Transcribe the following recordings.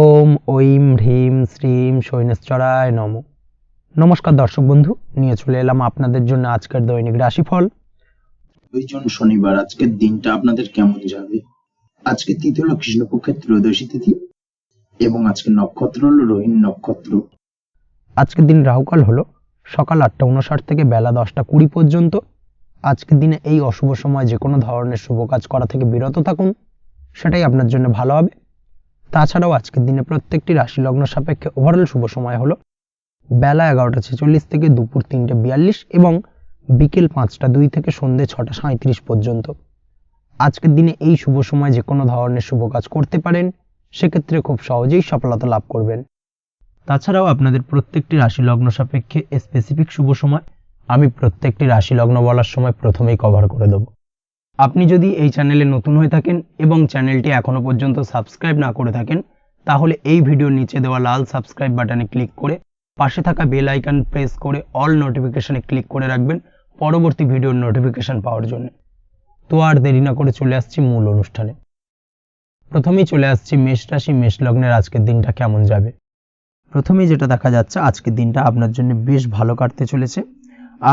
ওম ঐম হ্রিম শ্রীম শৈনেশ্বরায় নমঃ। নমস্কার দর্শক বন্ধু, নিয়ে চলে এলাম আপনাদের জন্য আজকের দৈনিক রাশিফল। 2 জুন শনিবার। আজকের দিনটা আপনাদের কেমন যাবে? আজকে তিথি হলো কৃষ্ণপক্ষের ত্রয়োদশী তিথি এবং আজকে নক্ষত্র হলো রোহিণী নক্ষত্র। আজকের দিন রাহুকাল হলো সকাল 8:59 থেকে বেলা 10:20 পর্যন্ত। আজকের দিনে এই অশুভ সময় যে কোনো ধরনের শুভ কাজ করা থেকে বিরত থাকুন, সেটাই আপনার জন্য ভালো হবে। তাছাড়াও আজকের দিনে প্রত্যেকটি রাশি লগ্ন সাপেক্ষে ওভারঅল শুভ সময় হলো বেলা 11:46 থেকে দুপুর 3:42 এবং বিকেল 5:02 থেকে সন্ধ্যে 6:37 পর্যন্ত। আজকের দিনে এই শুভ সময় যে কোনো ধরনের শুভ কাজ করতে পারেন, সেক্ষেত্রে খুব সহজেই সফলতা লাভ করবেন। তাছাড়াও আপনাদের প্রত্যেকটি রাশি লগ্ন সাপেক্ষে স্পেসিফিক শুভ সময় আমি প্রত্যেকটি রাশি লগ্ন বলার সময় প্রথমেই কভার করে দেব। আপনি যদি এই চ্যানেলে নতুন হয়ে থাকেন এবং চ্যানেলটি এখনো পর্যন্ত সাবস্ক্রাইব না করে থাকেন, তাহলে এই ভিডিওর নিচে দেওয়া লাল সাবস্ক্রাইব বাটনে ক্লিক করে পাশে থাকা বেল আইকন প্রেস করে অল নোটিফিকেশনে ক্লিক করে রাখবেন পরবর্তী ভিডিওর নোটিফিকেশন পাওয়ার জন্য। তো আর দেরি না করে চলে আসছি মূল অনুষ্ঠানে। প্রথমেই চলে আসছি মেষ রাশি মেষ লগ্নের আজকের দিনটা কেমন যাবে। প্রথমেই যেটা দেখা যাচ্ছে, আজকের দিনটা আপনার জন্য বেশ ভালো কাটতে চলেছে।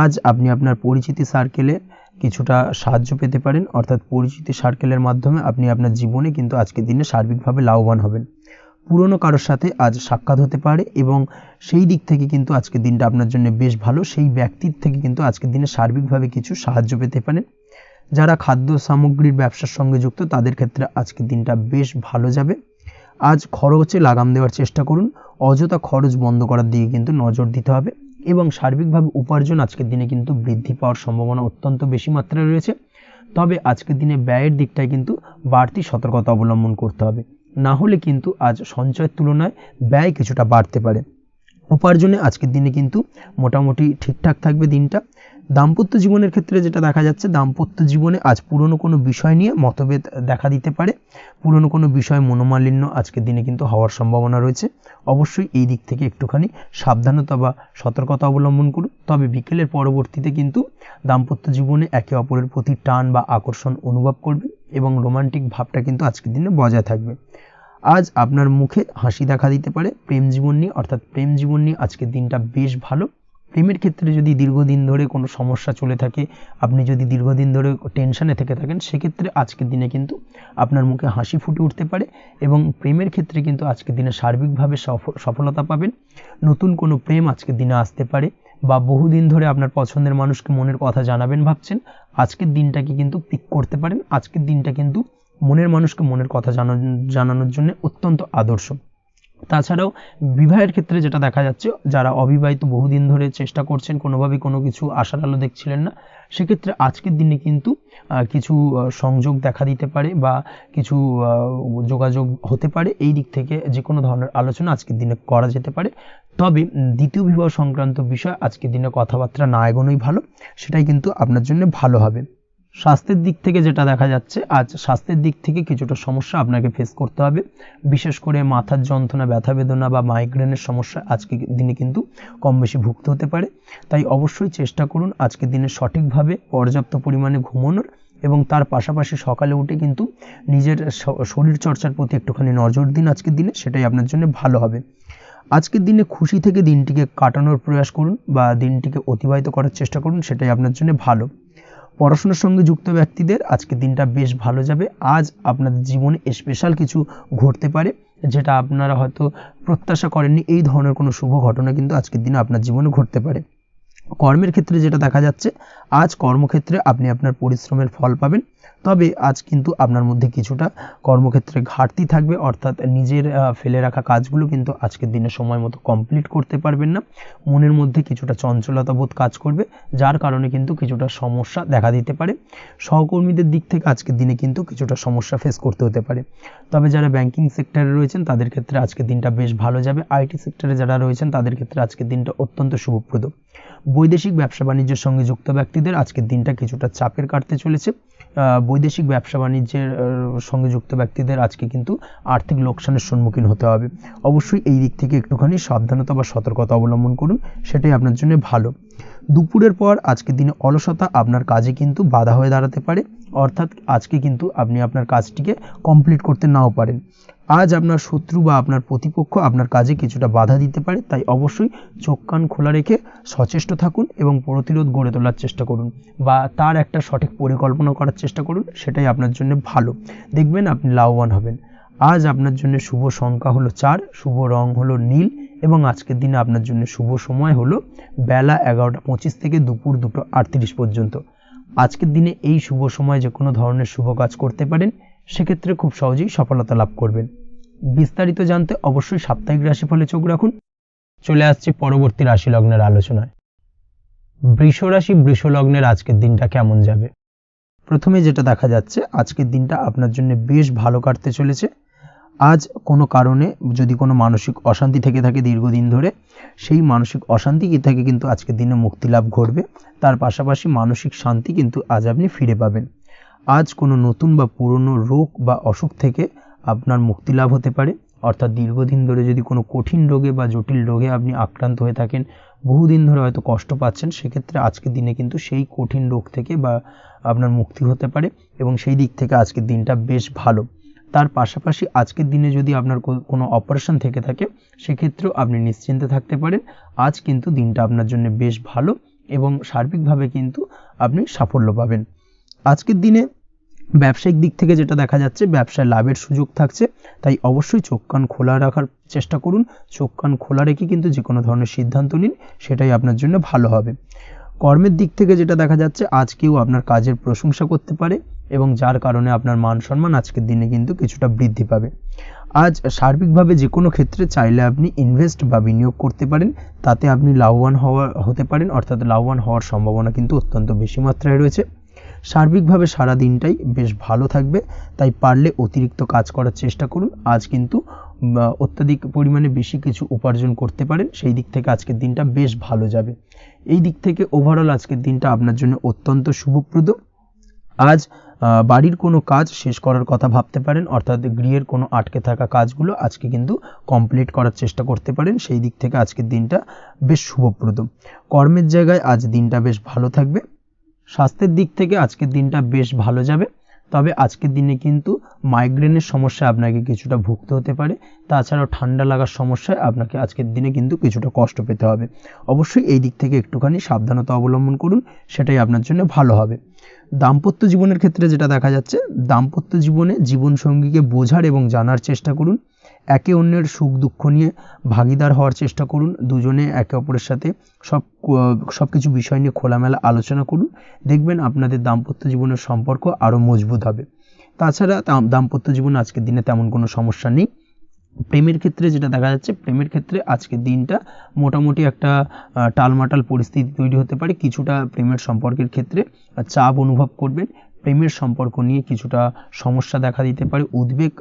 আজ আপনি আপনার পরিচিতি সার্কেলে কিছুটা সাহায্য পেতে পারেন, অর্থাৎ পরিচিতি সার্কেলের মাধ্যমে আপনি আপনার জীবনে কিন্তু আজকের দিনে সার্বিকভাবে লাভবান হবেন। পুরনো কারোর সাথে আজ সাক্ষাৎ হতে পারে এবং সেই দিক থেকে কিন্তু আজকের দিনটা আপনার জন্য বেশ ভালো। সেই ব্যক্তির থেকে কিন্তু আজকের দিনে সার্বিকভাবে কিছু সাহায্য পেতে পারেন। যারা খাদ্য সামগ্রীর ব্যবসার সঙ্গে যুক্ত, তাদের ক্ষেত্রে আজকের দিনটা বেশ ভালো যাবে। আজ খরচে লাগাম দেওয়ার চেষ্টা করুন, অযথা খরচ বন্ধ করার দিকে কিন্তু নজর দিতে হবে এবং সার্বিকভাবে উপার্জন আজকের দিনে কিন্তু বৃদ্ধি পাওয়ার সম্ভাবনা অত্যন্ত বেশি মাত্রায় রয়েছে। তবে আজকের দিনে ব্যয়ের দিকটায় কিন্তু বাড়তি সতর্কতা অবলম্বন করতে হবে, না হলে কিন্তু আজ সঞ্চয়ের তুলনায় ব্যয় কিছুটা বাড়তে পারে। উপার্জনে আজকের দিনে কিন্তু মোটামুটি ঠিকঠাক থাকবে দিনটা। দাম্পত্য জীবনের ক্ষেত্রে যেটা দেখা যাচ্ছে, দাম্পত্য জীবনে আজ পুরনো কোনো বিষয় নিয়ে মতভেদ দেখা দিতে পারে। পুরনো কোনো বিষয় মনোমালিন্য আজকের দিনে কিন্তু হওয়ার সম্ভাবনা রয়েছে। অবশ্যই এই দিক থেকে একটুখানি সাবধানতা বা সতর্কতা অবলম্বন করুন। তবে বিকেলের পরবর্তীতে কিন্তু দাম্পত্য জীবনে একে অপরের প্রতি টান বা আকর্ষণ অনুভব করবেন এবং রোমান্টিক ভাবটা কিন্তু আজকের দিনে বজায় থাকবে। আজ আপনার মুখে হাসি দেখা দিতে পারে। প্রেম জীবন নিয়ে, অর্থাৎ প্রেম জীবন নিয়ে আজকের দিনটা বেশ ভালো। প্রেমের ক্ষেত্রে যদি দীর্ঘদিন ধরে কোনো সমস্যা চলে থাকে, আপনি যদি দীর্ঘদিন ধরে টেনশনে থেকে থাকেন, সেক্ষেত্রে আজকের দিনে কিন্তু আপনার মুখে হাসি ফুটে উঠতে পারে এবং প্রেমের ক্ষেত্রে কিন্তু আজকের দিনে সার্বিকভাবে সফলতা পাবেন। নতুন কোনো প্রেম আজকের দিনে আসতে পারে, বা বহুদিন ধরে আপনার পছন্দের মানুষকে মনের কথা জানাবেন ভাবছেন, আজকের দিনটাকে কিন্তু পিক করতে পারেন। আজকের দিনটা কিন্তু মনের মানুষকে মনের কথা জানানোর জন্য অত্যন্ত আদর্শ। তাছাড়াও বিবাহের ক্ষেত্রে যেটা দেখা যাচ্ছে, যারা অবিবাহিত বহুদিন ধরে চেষ্টা করছেন, কোনোভাবে কোনো কিছু আশার আলো দেখছিলেন না, সেক্ষেত্রে আজকের দিনে কিন্তু কিছু সংযোগ দেখা দিতে পারে বা কিছু যোগাযোগ হতে পারে। এই দিক থেকে যে কোনো ধরনের আলোচনা আজকের দিনে করা যেতে পারে। তবে দ্বিতীয় বিবাহ সংক্রান্ত বিষয় আজকের দিনে কথাবার্তা না এগোনোই ভালো, সেটাই কিন্তু আপনার জন্য ভালো হবে। স্বাস্থ্যের দিক থেকে যেটা দেখা যাচ্ছে, আজ স্বাস্থ্যের দিক থেকে কিছুটা সমস্যা আপনাকে ফেস করতে হবে। বিশেষ করে মাথার যন্ত্রণা, ব্যথা বেদনা বা মাইগ্রেনের সমস্যা আজকের দিনে কিন্তু কম বেশি ভুগতে হতে পারে। তাই অবশ্যই চেষ্টা করুন আজকের দিনে সঠিকভাবে পর্যাপ্ত পরিমাণে ঘুমানোর এবং তার পাশাপাশি সকালে উঠে কিন্তু নিজের শরীর চর্চার প্রতি একটুখানি নজর দিন আজকের দিনে, সেটাই আপনার জন্য ভালো হবে। আজকের দিনে খুশি থেকে দিনটিকে কাটানোর প্রয়াস করুন বা দিনটিকে অতিবাহিত করার চেষ্টা করুন, সেটাই আপনার জন্য ভালো। পড়াশোনার সঙ্গে যুক্ত ব্যক্তিদের আজকের দিনটা বেশ ভালো যাবে। আজ আপনাদের জীবনে স্পেশাল কিছু ঘটতে পারে, যেটা আপনারা হয়তো প্রত্যাশা করেননি। এই ধরনের কোনো শুভ ঘটনা কিন্তু আজকের দিনে আপনার জীবনে ঘটতে পারে। কর্মের ক্ষেত্রে যেটা দেখা যাচ্ছে, আজ কর্মক্ষেত্রে আপনি আপনার পরিশ্রমের ফল পাবেন। তবে আজ কিন্তু আপনার মধ্যে কিছুটা কর্মক্ষেত্রে ঘাটতি থাকবে, অর্থাৎ নিজের ফেলে রাখা কাজগুলো কিন্তু আজকের দিনে সময় মতো কমপ্লিট করতে পারবেন না। মনের মধ্যে কিছুটা চঞ্চলতা বোধ কাজ করবে, যার কারণে কিন্তু কিছুটা সমস্যা দেখা দিতে পারে। সহকর্মীদের দিক থেকে আজকের দিনে কিন্তু কিছুটা সমস্যা ফেস করতে হতে পারে। তবে যারা ব্যাংকিং সেক্টরে রয়েছেন, তাদের ক্ষেত্রে আজকের দিনটা বেশ ভালো যাবে। আইটি সেক্টরে যারা রয়েছেন, তাদের ক্ষেত্রে আজকের দিনটা অত্যন্ত শুভপ্রদ। বৈদেশিক ব্যবসা বাণিজ্যের সঙ্গে যুক্ত ব্যক্তিদের আজকের দিনটা কিছুটা চাপের কাটতে চলেছে। বৈদেশিক ব্যবসা বাণিজ্যের সঙ্গে যুক্ত ব্যক্তিদের আজকে কিন্তু আর্থিক লোকসানের সম্মুখীন হতে হবে। অবশ্যই এই দিক থেকে একটুখানি সাবধানতা বা সতর্কতা অবলম্বন করুন, সেটাই আপনার জন্য ভালো। দুপুরের পর আজকের দিনে অলসতা আপনার কাজে কিন্তু বাধা হয়ে দাঁড়াতে পারে, অর্থাৎ আজকে কিন্তু আপনি আপনার কাজটিকে কমপ্লিট করতে নাও পারেন। আজ আপনার শত্রু বা আপনার প্রতিপক্ষ আপনার কাজে কিছুটা বাধা দিতে পারে, তাই অবশ্যই চোখ কান খোলা রেখে সচেষ্ট থাকুন এবং প্রতিরোধ গড়ে তোলার চেষ্টা করুন বা তার একটা সঠিক পরিকল্পনা করার চেষ্টা করুন, সেটাই আপনার জন্য ভালো। দেখবেন আপনি লাভবান হবেন। আজ আপনার জন্য শুভ সংখ্যা হলো 4, শুভ রং হলো নীল এবং আজকের দিনে আপনার জন্য শুভ সময় হলো বেলা 11:25 থেকে দুপুর 2:38 পর্যন্ত। আজকের দিনে এই শুভ সময় যে কোনো ধরনের শুভ কাজ করতে পারেন, সেক্ষেত্রে খুব সহজেই সফলতা লাভ করবেন। বিস্তারিত জানতে অবশ্যই সাপ্তাহিক রাশিফলে চোখ রাখুন। চলে আসছে পরবর্তী রাশি লগ্নের আলোচনায়। বৃষ রাশি বৃষ লগ্নের আজকের দিনটা কেমন যাবে? প্রথমে যেটা দেখা যাচ্ছে, আজকের দিনটা আপনার জন্য বেশ ভালো কাটতে চলেছে। আজ কোনো কারণে যদি কোনো মানসিক অশান্তি থেকে থাকে দীর্ঘদিন ধরে, সেই মানসিক অশান্তি থেকে কিন্তু আজকের দিনে মুক্তি লাভ ঘটবে। তার পাশাপাশি মানসিক শান্তি কিন্তু আজ আপনি ফিরে পাবেন। আজ কোনো নতুন বা পুরনো রোগ বা অসুখ থেকে আপনার মুক্তি লাভ হতে পারে, অর্থাৎ দীর্ঘদিন ধরে যদি কোনো কঠিন রোগে বা জটিল রোগে আপনি আক্রান্ত হয়ে থাকেন, বহুদিন ধরে হয়তো কষ্ট পাচ্ছেন, সেক্ষেত্রে আজকের দিনে কিন্তু সেই কঠিন রোগ থেকে বা আপনার মুক্তি হতে পারে এবং সেই দিক থেকে আজকের দিনটা বেশ ভালো। তার পাশাপাশি আজকের দিনে যদি আপনার কোনো অপারেশন থেকে থাকে, সেক্ষেত্রেও আপনি নিশ্চিন্তে থাকতে পারেন। আজ কিন্তু দিনটা আপনার জন্য বেশ ভালো এবং সার্বিকভাবে কিন্তু আপনি সাফল্য পাবেন। আজকের দিনে ব্যবসায়িক দিক থেকে যেটা দেখা যাচ্ছে, ব্যবসায় লাভের সুযোগ থাকছে, তাই অবশ্যই চোখ কান খোলা রাখার চেষ্টা করুন। চোখ কান খোলা রেখে কিন্তু যে কোনো ধরনের সিদ্ধান্ত নিন, সেটাই আপনার জন্য ভালো হবে। কর্মের দিক থেকে যেটা দেখা যাচ্ছে, আজ কেউ আপনার কাজের প্রশংসা করতে পারে এবং যার কারণে আপনার মান সম্মান আজকের দিনে কিন্তু কিছুটা বৃদ্ধি পাবে। আজ সার্বিকভাবে যে কোনো ক্ষেত্রে চাইলে আপনি ইনভেস্ট বা বিনিয়োগ করতে পারেন, তাতে আপনি লাভবান হতে পারেন, অর্থাৎ লাভবান হওয়ার সম্ভাবনা কিন্তু অত্যন্ত বেশি মাত্রায় রয়েছে। সার্বিকভাবে সারা দিনটাই বেশ ভালো থাকবে, তাই পারলে অতিরিক্ত কাজ করার চেষ্টা করুন। আজ কিন্তু অত্যাধিক পরিমাণে বেশি কিছু উপার্জন করতে পারেন, সেই দিক থেকে আজকের দিনটা বেশ ভালো যাবে। এই দিক থেকে ওভারঅল আজকের দিনটা আপনার জন্য অত্যন্ত শুভপ্রদ। আজ বাড়ির কোনো কাজ শেষ করার কথা ভাবতে পারেন, অর্থাৎ গৃহের কোনো আটকে থাকা কাজগুলো আজকে কিন্তু কমপ্লিট করার চেষ্টা করতে পারেন, সেই দিক থেকে আজকের দিনটা বেশ শুভপ্রদ। কর্মের জায়গায় আজ দিনটা বেশ ভালো থাকবে। স্বাস্থ্যের দিক থেকে আজকের দিনটা বেশ ভালো যাবে, তবে আজকের দিনে কিন্তু মাইগ্রেনের সমস্যা আপনাকে কিছুটা ভুগতে হতে পারে। তাছাড়াও ঠান্ডা লাগার সমস্যায় আপনাকে আজকের দিনে কিন্তু কিছুটা কষ্ট পেতে হবে। অবশ্যই এই দিক থেকে একটুখানি সাবধানতা অবলম্বন করুন, সেটাই আপনার জন্য ভালো হবে। দাম্পত্য জীবনের ক্ষেত্রে যেটা দেখা যাচ্ছে, দাম্পত্য জীবনে জীবনসঙ্গীকে বোঝার এবং জানার চেষ্টা করুন। একে অন্যের সুখ দুঃখ নিয়ে ভাগিদার হওয়ার চেষ্টা করুন। দুজনে একে অপরের সাথে সব কিছু বিষয় নিয়ে খোলামেলা আলোচনা করুন। দেখবেন আপনাদের দাম্পত্য জীবনের সম্পর্ক আরও মজবুত হবে। তাছাড়া দাম্পত্য জীবনে আজকের দিনে তেমন কোনো সমস্যা নেই। প্রেমের ক্ষেত্রে যেটা দেখা যাচ্ছে, প্রেমের ক্ষেত্রে আজকের দিনটা মোটামুটি একটা টালমাটাল পরিস্থিতি তৈরি হতে পারে। কিছুটা প্রেমের সম্পর্কের ক্ষেত্রে চাপ অনুভব করবেন। প্রেমের সম্পর্ক নিয়ে কিছুটা সমস্যা দেখা দিতে পারে, উদ্বেগ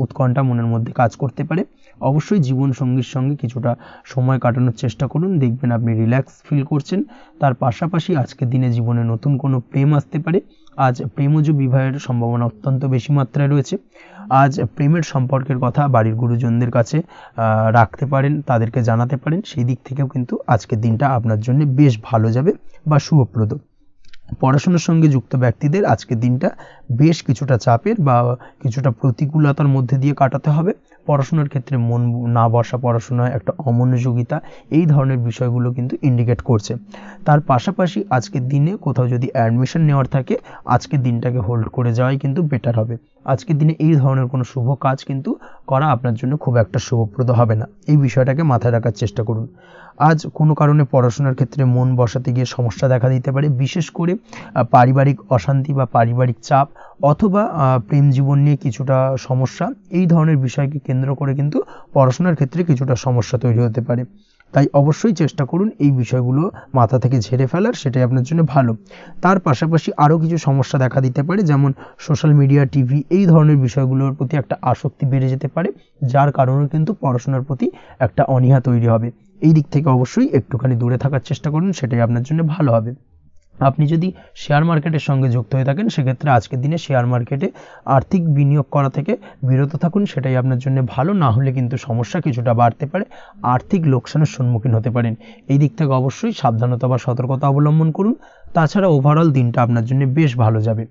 উৎকণ্ঠা মনের মধ্যে কাজ করতে পারে। অবশ্যই জীবন সঙ্গীর সঙ্গে কিছুটা সময় কাটানোর চেষ্টা করুন, দেখবেন আপনি রিল্যাক্স ফিল করছেন। তার পাশাপাশি আজকের দিনে জীবনে নতুন কোনো প্রেম আসতে পারে। আজ প্রেমজ বিবাহের সম্ভাবনা অত্যন্ত বেশি মাত্রায় রয়েছে। আজ প্রেমের সম্পর্কের কথা বাড়ির গুরুজনদের কাছে রাখতে পারেন, তাদেরকে জানাতে পারেন, সেই দিক থেকেও কিন্তু আজকের দিনটা আপনার জন্য বেশ ভালো যাবে বা শুভপ্রদ। পড়াশোনার সঙ্গে যুক্ত ব্যক্তিদের আজকের দিনটা বেশ কিছুটা চাপের বা কিছুটা প্রতিকূলতার মধ্যে দিয়ে কাটাতে হবে। পড়াশোনার ক্ষেত্রে মন না বসা, পড়াশোনায় একটা অমনোযোগিতা, এই ধরনের বিষয়গুলো কিন্তু ইন্ডিকেট করছে। তার পাশাপাশি আজকের দিনে কোথাও যদি অ্যাডমিশন নেওয়ার থাকে, আজকের দিনটাকে হোল্ড করে যাওয়াই কিন্তু বেটার হবে। আজকের দিনে এই ধরনের কোনো শুভ কাজ কিন্তু করা আপনার জন্য খুব একটা শুভপ্রদ হবে না, এই বিষয়টাকে মাথায় রাখার চেষ্টা করুন। আজ কোনো কারণে পড়াশোনার ক্ষেত্রে মন বসাতে গিয়ে সমস্যা দেখা দিতে পারে, বিশেষ করে পারিবারিক অশান্তি বা পারিবারিক চাপ অথবা প্রেম জীবন নিয়ে কিছুটা সমস্যা, এই ধরনের বিষয়কে কেন্দ্র করে কিন্তু পড়াশোনার ক্ষেত্রে কিছুটা সমস্যা তৈরি হতে পারে। তাই অবশ্যই চেষ্টা করুন এই বিষয়গুলো মাথা থেকে ঝেড়ে ফেলার, সেটাই আপনার জন্য ভালো। তার পাশাপাশি আরও কিছু সমস্যা দেখা দিতে পারে, যেমন সোশ্যাল মিডিয়া, টিভি, এই ধরনের বিষয়গুলোর প্রতি একটা আসক্তি বেড়ে যেতে পারে, যার কারণে কিন্তু পড়াশোনার প্রতি একটা অনীহা তৈরি হবে। এই দিক থেকে অবশ্যই একটুখানি দূরে থাকার চেষ্টা করুন, সেটাই আপনার জন্য ভালো হবে। আপনি যদি শেয়ার মার্কেটের সঙ্গে যুক্ত হয়ে থাকেন, সেক্ষেত্রে আজকের দিনে শেয়ার মার্কেটে আর্থিক বিনিয়োগ করা থেকে বিরত থাকুন, সেটাই আপনার জন্য ভালো। না হলে কিন্তু সমস্যা কিছুটা বাড়তে পারে, আর্থিক লোকসানের সম্মুখীন হতে পারেন। এই দিক থেকে অবশ্যই সাবধানতা বা সতর্কতা অবলম্বন করুন। তাছাড়া ওভারঅল দিনটা আপনার জন্য বেশ ভালো যাবে।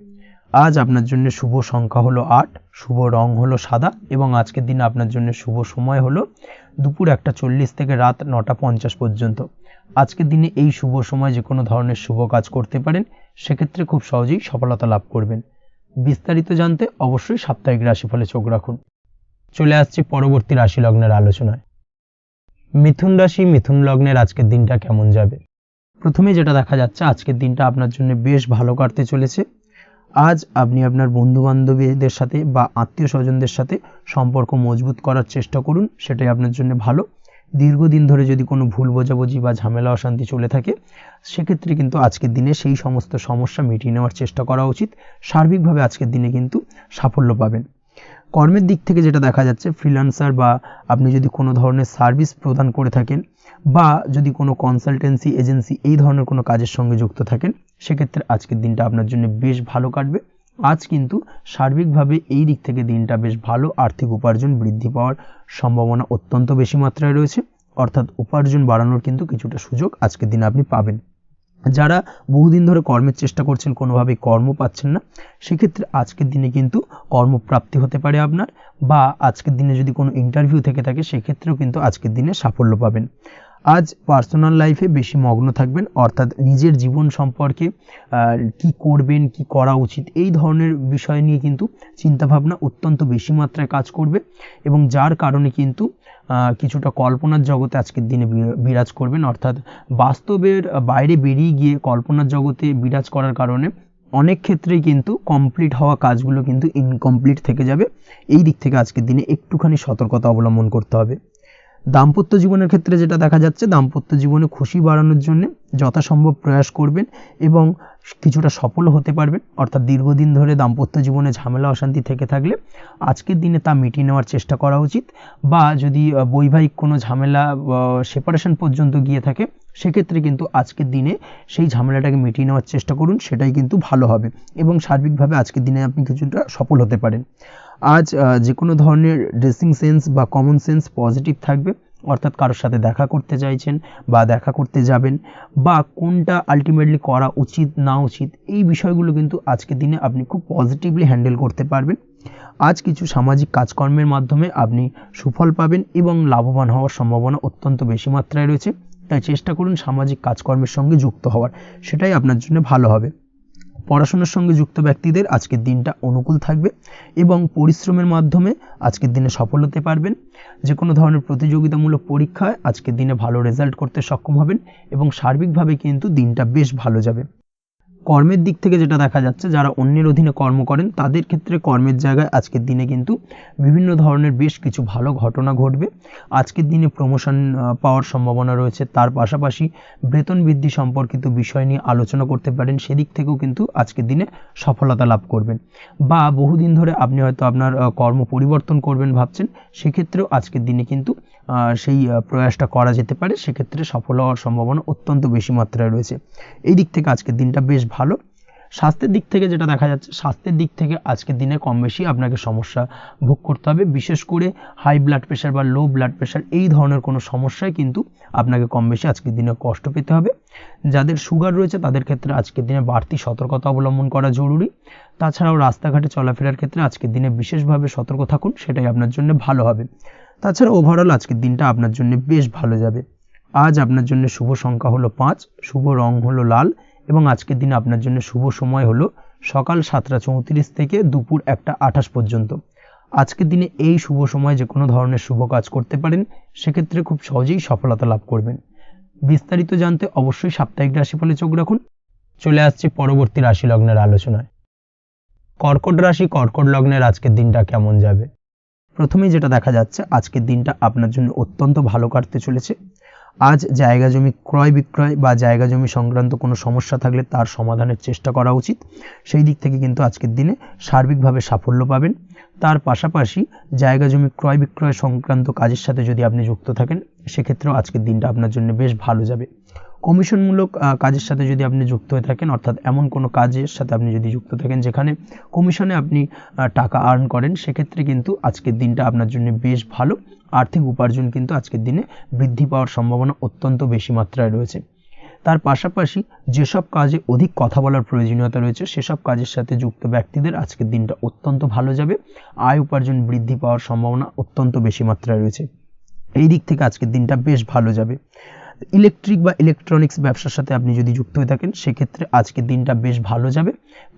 আজ আপনার জন্য শুভ সংখ্যা হলো 8, শুভ রং হলো সাদা এবং আজকের দিনে আপনার জন্য শুভ সময় হলো দুপুর 1:40 থেকে রাত 9:50 পর্যন্ত। আজকের দিনে এই শুভ সময় যে কোনো ধরনের শুভ কাজ করতে পারেন, সেক্ষেত্রে খুব সহজেই সফলতা লাভ করবেন। বিস্তারিত জানতে অবশ্যই সাপ্তাহিক রাশিফলে চোখ রাখুন। চলে আসছি পরবর্তী রাশি লগ্নের আলোচনায়। মিথুন রাশি, মিথুন লগ্নের আজকের দিনটা কেমন যাবে? প্রথমে যেটা দেখা যাচ্ছে, আজকের দিনটা আপনার জন্য বেশ ভালো কাটতে চলেছে। আজ আপনি আপনার বন্ধু বান্ধবীদের সাথে বা আত্মীয় স্বজনদের সাথে সম্পর্ক মজবুত করার চেষ্টা করুন, সেটাই আপনার জন্য ভালো। দীর্ঘদিন ধরে যদি কোনো ভুল বোঝাবুঝি বা ঝামেলা অশান্তি চলে থাকে, সেক্ষেত্রে কিন্তু আজকের দিনে সেই সমস্ত সমস্যা মিটিয়ে নেওয়ার চেষ্টা করা উচিত। সার্বিকভাবে আজকের দিনে কিন্তু সাফল্য পাবেন। কর্মের দিক থেকে যেটা দেখা যাচ্ছে, ফ্রিল্যান্সার বা আপনি যদি কোনো ধরনের সার্ভিস প্রদান করে থাকেন বা যদি কোনো কনসালটেন্সি এজেন্সি এই ধরনের কোনো কাজের সঙ্গে যুক্ত থাকেন, সেক্ষেত্রে আজকের দিনটা আপনার জন্য বেশ ভালো কাটবে। আজ কিন্তু সার্বিকভাবে এই দিক থেকে দিনটা বেশ ভালো। আর্থিক উপার্জন বৃদ্ধি পাওয়ার সম্ভাবনা অত্যন্ত বেশি মাত্রায় রয়েছে, অর্থাৎ উপার্জন বাড়ানোর কিন্তু কিছুটা সুযোগ আজকের দিনে আপনি পাবেন। যারা বহুদিন ধরে কর্মের চেষ্টা করছেন, কোনোভাবেই কর্ম পাচ্ছেন না, সেক্ষেত্রে আজকের দিনে কিন্তু কর্মপ্রাপ্তি হতে পারে আপনার, বা আজকের দিনে যদি কোনো ইন্টারভিউ থেকে থাকে, সেক্ষেত্রেও কিন্তু আজকের দিনে সাফল্য পাবেন। আজ পার্সোনাল লাইফে বেশি মগ্ন থাকবেন, অর্থাৎ নিজের জীবন সম্পর্কে কি করবেন, কি করা উচিত, এই ধরনের বিষয় নিয়ে কিন্তু চিন্তাভাবনা অত্যন্ত বেশি মাত্রায় কাজ করবে এবং যার কারণে কিন্তু কিছুটা কল্পনার জগতে আজকের দিনে বিরাজ করবেন, অর্থাৎ বাস্তবের বাইরে বেরিয়ে গিয়ে কল্পনার জগতে বিরাজ করার কারণে অনেক ক্ষেত্রেই কিন্তু কমপ্লিট হওয়া কাজগুলো কিন্তু ইনকমপ্লিট থেকে যাবে। এই দিক থেকে আজকের দিনে একটুখানি সতর্কতা অবলম্বন করতে হবে। দাম্পত্য জীবনের ক্ষেত্রে যেটা দেখা যাচ্ছে, দাম্পত্য জীবনে খুশি বাড়ানোর জন্য যথাসম্ভব প্রয়াস করবেন এবং কিছুটা সফল হতে পারবেন। অর্থাৎ দীর্ঘদিন ধরে দাম্পত্য জীবনে ঝামেলা অশান্তি থেকে থাকলে আজকের দিনে তা মিটিয়ে নেওয়ার চেষ্টা করা উচিত, বা যদি বৈবাহিক কোনো ঝামেলা সেপারেশন পর্যন্ত গিয়ে থাকে, সেক্ষেত্রে কিন্তু আজকের দিনে সেই ঝামেলাটাকে মিটিয়ে নেওয়ার চেষ্টা করুন, সেটাই কিন্তু ভালো হবে এবং সার্বিকভাবে আজকের দিনে আপনি কিছুটা সফল হতে পারেন। আজ যে কোনো ধরনের ড্রেসিং সেন্স বা কমন সেন্স পজিটিভ থাকবে, অর্থাৎ কারোর সাথে দেখা করতে চাইছেন বা দেখা করতে যাবেন, বা কোনটা আলটিমেটলি করা উচিত না উচিত, এই বিষয়গুলো কিন্তু আজকের দিনে আপনি খুব পজিটিভলি হ্যান্ডেল করতে পারবেন। আজ কিছু সামাজিক কাজকর্মের মাধ্যমে আপনি সুফল পাবেন এবং লাভবান হওয়ার সম্ভাবনা অত্যন্ত বেশি মাত্রায় রয়েছে। তাই চেষ্টা করুন সামাজিক কাজকর্মের সঙ্গে যুক্ত হওয়ার, সেটাই আপনার জন্য ভালো হবে। পড়াশোনার সঙ্গে যুক্ত ব্যক্তিদের আজকের দিনটা অনুকূল থাকবে এবং পরিশ্রমের মাধ্যমে আজকের দিনে সফল হতে পারবেন। যে কোনো ধরনের প্রতিযোগিতামূলক পরীক্ষায় আজকের দিনে ভালো রেজাল্ট করতে সক্ষম হবেন এবং সার্বিকভাবে কিন্তু দিনটা বেশ ভালো যাবে। কর্মের দিক থেকে যেটা দেখা যাচ্ছে, যারা অন্যের অধীনে কর্ম করেন তাদের ক্ষেত্রে কর্মের জায়গায় আজকের দিনে কিন্তু বিভিন্ন ধরনের বেশ কিছু ভালো ঘটনা ঘটবে। আজকের দিনে প্রমোশন পাওয়ার সম্ভাবনা রয়েছে, তার পাশাপাশি বেতন বৃদ্ধি সম্পর্কিত বিষয় নিয়ে আলোচনা করতে পারেন, সেদিক থেকেও কিন্তু আজকের দিনে সফলতা লাভ করবেন। বা বহুদিন ধরে আপনি হয়তো আপনার কর্ম পরিবর্তন করবেন ভাবছেন, সেক্ষেত্রেও আজকের দিনে কিন্তু সেই প্রয়াসটা করা যেতে পারে, সেক্ষেত্রে সফল হওয়ার সম্ভাবনা অত্যন্ত বেশি মাত্রায় রয়েছে। এই দিক থেকে আজকের দিনটা বেশ ভালো। স্বাস্থ্যের দিক থেকে যেটা দেখা যাচ্ছে, স্বাস্থ্যের দিক থেকে আজকের দিনে কম বেশি আপনাকে সমস্যা ভোগ করতে হবে, বিশেষ করে হাই ব্লাড প্রেশার বা লো ব্লাড প্রেশার এই ধরনের কোনো সমস্যায় কিন্তু আপনাকে কম বেশি আজকের দিনে কষ্ট পেতে হবে। যাদের সুগার রয়েছে তাদের ক্ষেত্রে আজকের দিনে বাড়তি সতর্কতা অবলম্বন করা জরুরি। তাছাড়াও রাস্তাঘাটে চলাফেরার ক্ষেত্রে আজকের দিনে বিশেষভাবে সতর্ক থাকুন, সেটাই আপনার জন্য ভালো হবে। তাছাড়া ওভারঅল আজকের দিনটা আপনার জন্য বেশ ভালো যাবে। আজ আপনার জন্য শুভ সংখ্যা হলো 5, শুভ রং হলো লাল এবং আজকের দিনে আপনার জন্য শুভ সময় হলো সকাল 7:34 থেকে দুপুর 1:28 পর্যন্ত। আজকের দিনে এই শুভ সময় যে কোনো ধরনের শুভ কাজ করতে পারেন, সেক্ষেত্রে খুব সহজেই সফলতা লাভ করবেন। বিস্তারিত জানতে অবশ্যই সাপ্তাহিক রাশিফলে চোখ রাখুন। চলে আসছি পরবর্তী রাশি লগ্নের আলোচনায়। কর্কট রাশি, কর্কট লগ্নের আজকের দিনটা কেমন যাবে? প্রথমেই যেটা দেখা যাচ্ছে, আজকের দিনটা আপনার জন্য অত্যন্ত ভালো কাটতে চলেছে। আজ জায়গা জমি ক্রয় বিক্রয় বা জায়গা জমি সংক্রান্ত কোনো সমস্যা থাকলে তার সমাধানের চেষ্টা করা উচিত, সেই দিক থেকে কিন্তু আজকের দিনে সার্বিকভাবে সাফল্য পাবেন। তার পাশাপাশি জায়গা জমি ক্রয় বিক্রয় সংক্রান্ত কাজের সাথে যদি আপনি যুক্ত থাকেন, সেক্ষেত্রেও আজকের দিনটা আপনার জন্য বেশ ভালো যাবে। কমিশনমূলক কাজের সাথে যদি আপনি যুক্ত হয়ে থাকেন, অর্থাৎ এমন কোনো কাজের সাথে আপনি যদি যুক্ত থাকেন যেখানে কমিশনে আপনি টাকা আর্ন করেন, সেক্ষেত্রে কিন্তু আজকের দিনটা আপনার জন্য বেশ ভালো। আর্থিক উপার্জন কিন্তু আজকের দিনে বৃদ্ধি পাওয়ার সম্ভাবনা অত্যন্ত বেশি মাত্রায় রয়েছে। তার পাশাপাশি যেসব কাজে অধিক কথা বলার প্রয়োজনীয়তা রয়েছে সেসব কাজের সাথে যুক্ত ব্যক্তিদের আজকের দিনটা অত্যন্ত ভালো যাবে। আয় উপার্জন বৃদ্ধি পাওয়ার সম্ভাবনা অত্যন্ত বেশি মাত্রায় রয়েছে। এই দিক থেকে আজকের দিনটা বেশ ভালো যাবে। ইলেকট্রিক বা ইলেকট্রনিক্স ব্যবসার সাথে আপনি যদি যুক্ত হয়ে থাকেন সেক্ষেত্রে আজকের দিনটা বেশ ভালো যাবে।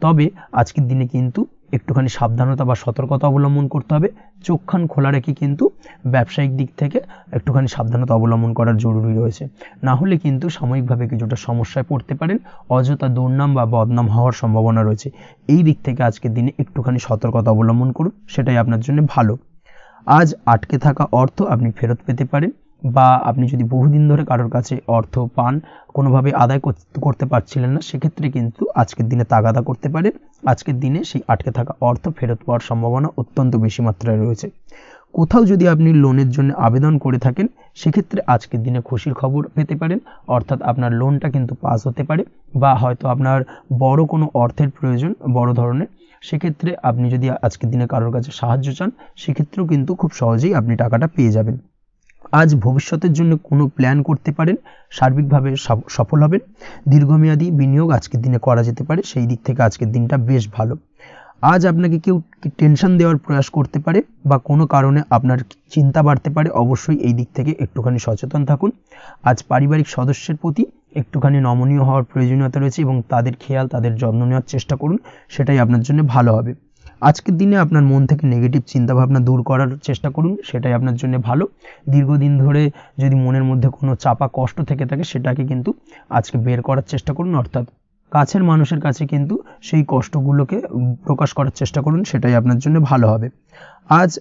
তবে আজকের দিনে কিন্তু একটুখানি সাবধানতা বা সতর্কতা অবলম্বন করতে হবে। চোখ কান খোলা রেখে কিন্তু ব্যবসায়িক দিক থেকে একটুখানি সাবধানতা অবলম্বন করার জরুরি রয়েছে। না হলে কিন্তু সাময়িকভাবে কিছুটা সমস্যায় পড়তে পারেন, অযথা দুর্নাম বা বদনাম হওয়ার সম্ভাবনা রয়েছে। এই দিক থেকে আজকের দিনে একটুখানি সতর্কতা অবলম্বন করুন, সেটাই আপনার জন্য ভালো। আজ আটকে থাকা অর্থ আপনি ফেরত পেতে পারেন, বা আপনি যদি বহুদিন ধরে কারোর কাছে অর্থ পান, কোনোভাবে আদায় করতে পারছিলেন না, সেক্ষেত্রে কিন্তু আজকের দিনে তাগাদা করতে পারেন। আজকের দিনে সেই আটকে থাকা অর্থ ফেরত পাওয়ার সম্ভাবনা অত্যন্ত বেশি মাত্রায় রয়েছে। কোথাও যদি আপনি লোনের জন্য আবেদন করে থাকেন সেক্ষেত্রে আজকের দিনে খুশির খবর পেতে পারেন, অর্থাৎ আপনার লোনটা কিন্তু পাস হতে পারে, বা হয়তো আপনার বড় কোনো অর্থের প্রয়োজন বড় ধরনের, সেক্ষেত্রে আপনি যদি আজকের দিনে কারোর কাছে সাহায্য চান সেক্ষেত্রেও কিন্তু খুব সহজেই আপনি টাকাটা পেয়ে যাবেন। আজ ভবিষ্যতের জন্য কোনো প্ল্যান করতে পারেন, সার্বিকভাবে সফল হবেন। দীর্ঘমেয়াদী বিনিয়োগ আজকের দিনে করা যেতে পারে, সেই দিক থেকে আজকের দিনটা বেশ ভালো। আজ আপনাকে কেউ টেনশন দেওয়ার প্রয়াস করতে পারে বা কোনো কারণে আপনার চিন্তা বাড়তে পারে, অবশ্যই এই দিক থেকে একটুখানি সচেতন থাকুন। আজ পারিবারিক সদস্যের প্রতি একটুখানি নমনীয় হওয়ার প্রয়োজনীয়তা রয়েছে এবং তাদের খেয়াল তাদের যত্ন নেওয়ার চেষ্টা করুন, সেটাই আপনার জন্য ভালো হবে। আজকের দিনে আপনার মন থেকে নেগেটিভ চিন্তাভাবনা দূর করার চেষ্টা করুন, সেটাই আপনার জন্য ভালো। দীর্ঘদিন ধরে যদি মনের মধ্যে কোনো চাপা কষ্ট থেকে থাকে সেটাকে কিন্তু আজকে বের করার চেষ্টা করুন, অর্থাৎ কাছের মানুষের কাছে কিন্তু সেই কষ্টগুলোকে প্রকাশ করার চেষ্টা করুন, সেটাই আপনার জন্য ভালো হবে। আজ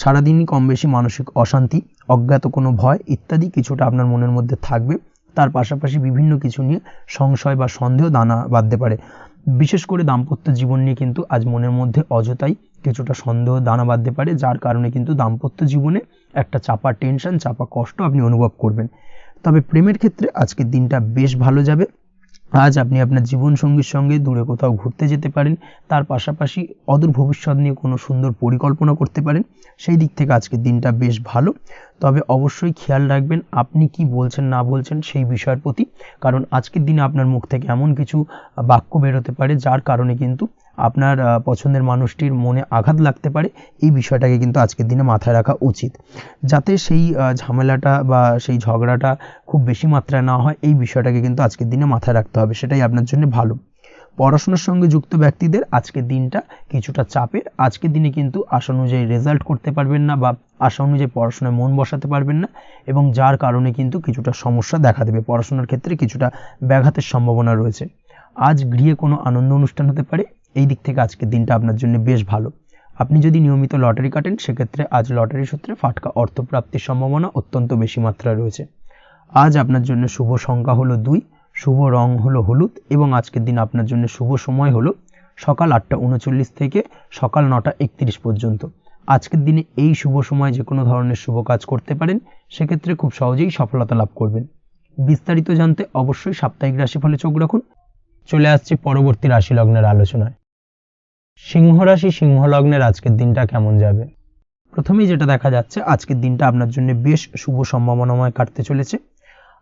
সারাদিনই কম বেশি মানসিক অশান্তি, অজ্ঞাত কোনো ভয় ইত্যাদি কিছুটা আপনার মনের মধ্যে থাকবে। তার পাশাপাশি বিভিন্ন কিছু নিয়ে সংশয় বা সন্দেহ দানা বাঁধতে পারে। বিশেষ করে দাম্পত্য জীবন নিয়ে কিন্তু আজ মনের মধ্যে অযথাই কিছুটা সন্দেহ দানা বাঁধতে পারে, যার কারণে কিন্তু দাম্পত্য জীবনে একটা চাপা টেনশন, চাপা কষ্ট আপনি অনুভব করবেন। তবে প্রেমের ক্ষেত্রে আজকের দিনটা বেশ ভালো যাবে। আজ আপনি আপনার জীবনসঙ্গীর সঙ্গে দূরে কোথাও ঘুরতে যেতে পারেন, তার পাশাপাশি অদূর ভবিষ্যৎ নিয়ে কোনো সুন্দর পরিকল্পনা করতে পারেন, সেই দিক থেকে আজকের দিনটা বেশ ভালো। তবে অবশ্যই খেয়াল রাখবেন আপনি কি বলছেন না বলছেন সেই বিষয়ের প্রতি, কারণ আজকের দিনে আপনার মুখ থেকে এমন কিছু বাক্য বেরোতে পারে যার কারণে কিন্তু আপনার পছন্দের মানুষটির মনে আঘাত লাগতে পারে। এই বিষয়টাকে কিন্তু আজকের দিনে মাথায় রাখা উচিত, যাতে সেই ঝামেলাটা বা সেই ঝগড়াটা খুব বেশি মাত্রায় না হয়। এই বিষয়টাকে কিন্তু আজকের দিনে মাথায় রাখতে হবে, সেটাই আপনার জন্য ভালো। পড়াশোনার সঙ্গে যুক্ত ব্যক্তিদের আজকের দিনটা কিছুটা চাপের। আজকের দিনে কিন্তু আশা অনুযায়ী রেজাল্ট করতে পারবেন না বা আশা অনুযায়ী পড়াশোনায় মন বসাতে পারবেন না, এবং যার কারণে কিন্তু কিছুটা সমস্যা দেখা দেবে, পড়াশোনার ক্ষেত্রে কিছুটা ব্যাঘাতের সম্ভাবনা রয়েছে। আজ গৃহে কোনো আনন্দ অনুষ্ঠান হতে পারে, এই দিক থেকে আজকের দিনটা আপনার জন্য বেশ ভালো। আপনি যদি নিয়মিত লটারি কাটেন সেক্ষেত্রে আজ লটারি সূত্রে ফাটকা অর্থপ্রাপ্তির সম্ভাবনা অত্যন্ত বেশি মাত্রায় রয়েছে। আজ আপনার জন্য শুভ সংখ্যা হলো 2, শুভ রং হলো হলুদ, এবং আজকের দিন আপনার জন্য শুভ সময় হলো সকাল 8:39 থেকে সকাল 9:31 পর্যন্ত। আজকের দিনে এই শুভ সময় যে কোনো ধরনের শুভ কাজ করতে পারেন, সেক্ষেত্রে খুব সহজেই সফলতা লাভ করবেন। বিস্তারিত জানতে অবশ্যই সাপ্তাহিক রাশিফলে চোখ রাখুন। চলে আসছে পরবর্তী রাশি লগ্নের আলোচনায়। সিংহ রাশি, সিংহ লগ্নের আজকের দিনটা কেমন যাবে? প্রথমেই যেটা দেখা যাচ্ছে আজকের দিনটা আপনার জন্য বেশ শুভ সম্ভাবনাময় কাটতে চলেছে।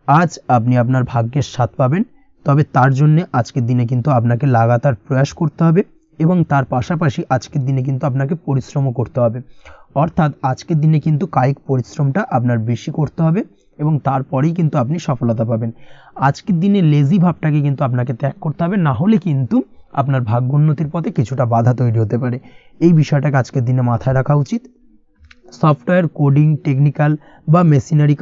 আজ আপনি আপনার ভাগ্যের স্বাদ পাবেন, তবে তার জন্য আজকের দিনে কিন্তু আপনাকে লাগাতার প্রয়াস করতে হবে, এবং তার পাশাপাশি আজকের দিনে কিন্তু আপনাকে পরিশ্রমও করতে হবে। অর্থাৎ আজকের দিনে কিন্তু কায়িক পরিশ্রমটা আপনার বেশি করতে হবে এবং তারপরেই কিন্তু আপনি সফলতা পাবেন। আজকের দিনে লেজি ভাবটাকে কিন্তু আপনাকে ত্যাগ করতে হবে, না হলে কিন্তু আপনার ভাগ্যোন্নতির পথে কিছুটা বাধা তৈরি হতে পারে। এই বিষয়টাকে আজকের দিনে মাথায় রাখা উচিত। সফটওয়্যার, কোডিং, টেকনিক্যাল বা মেশিনারি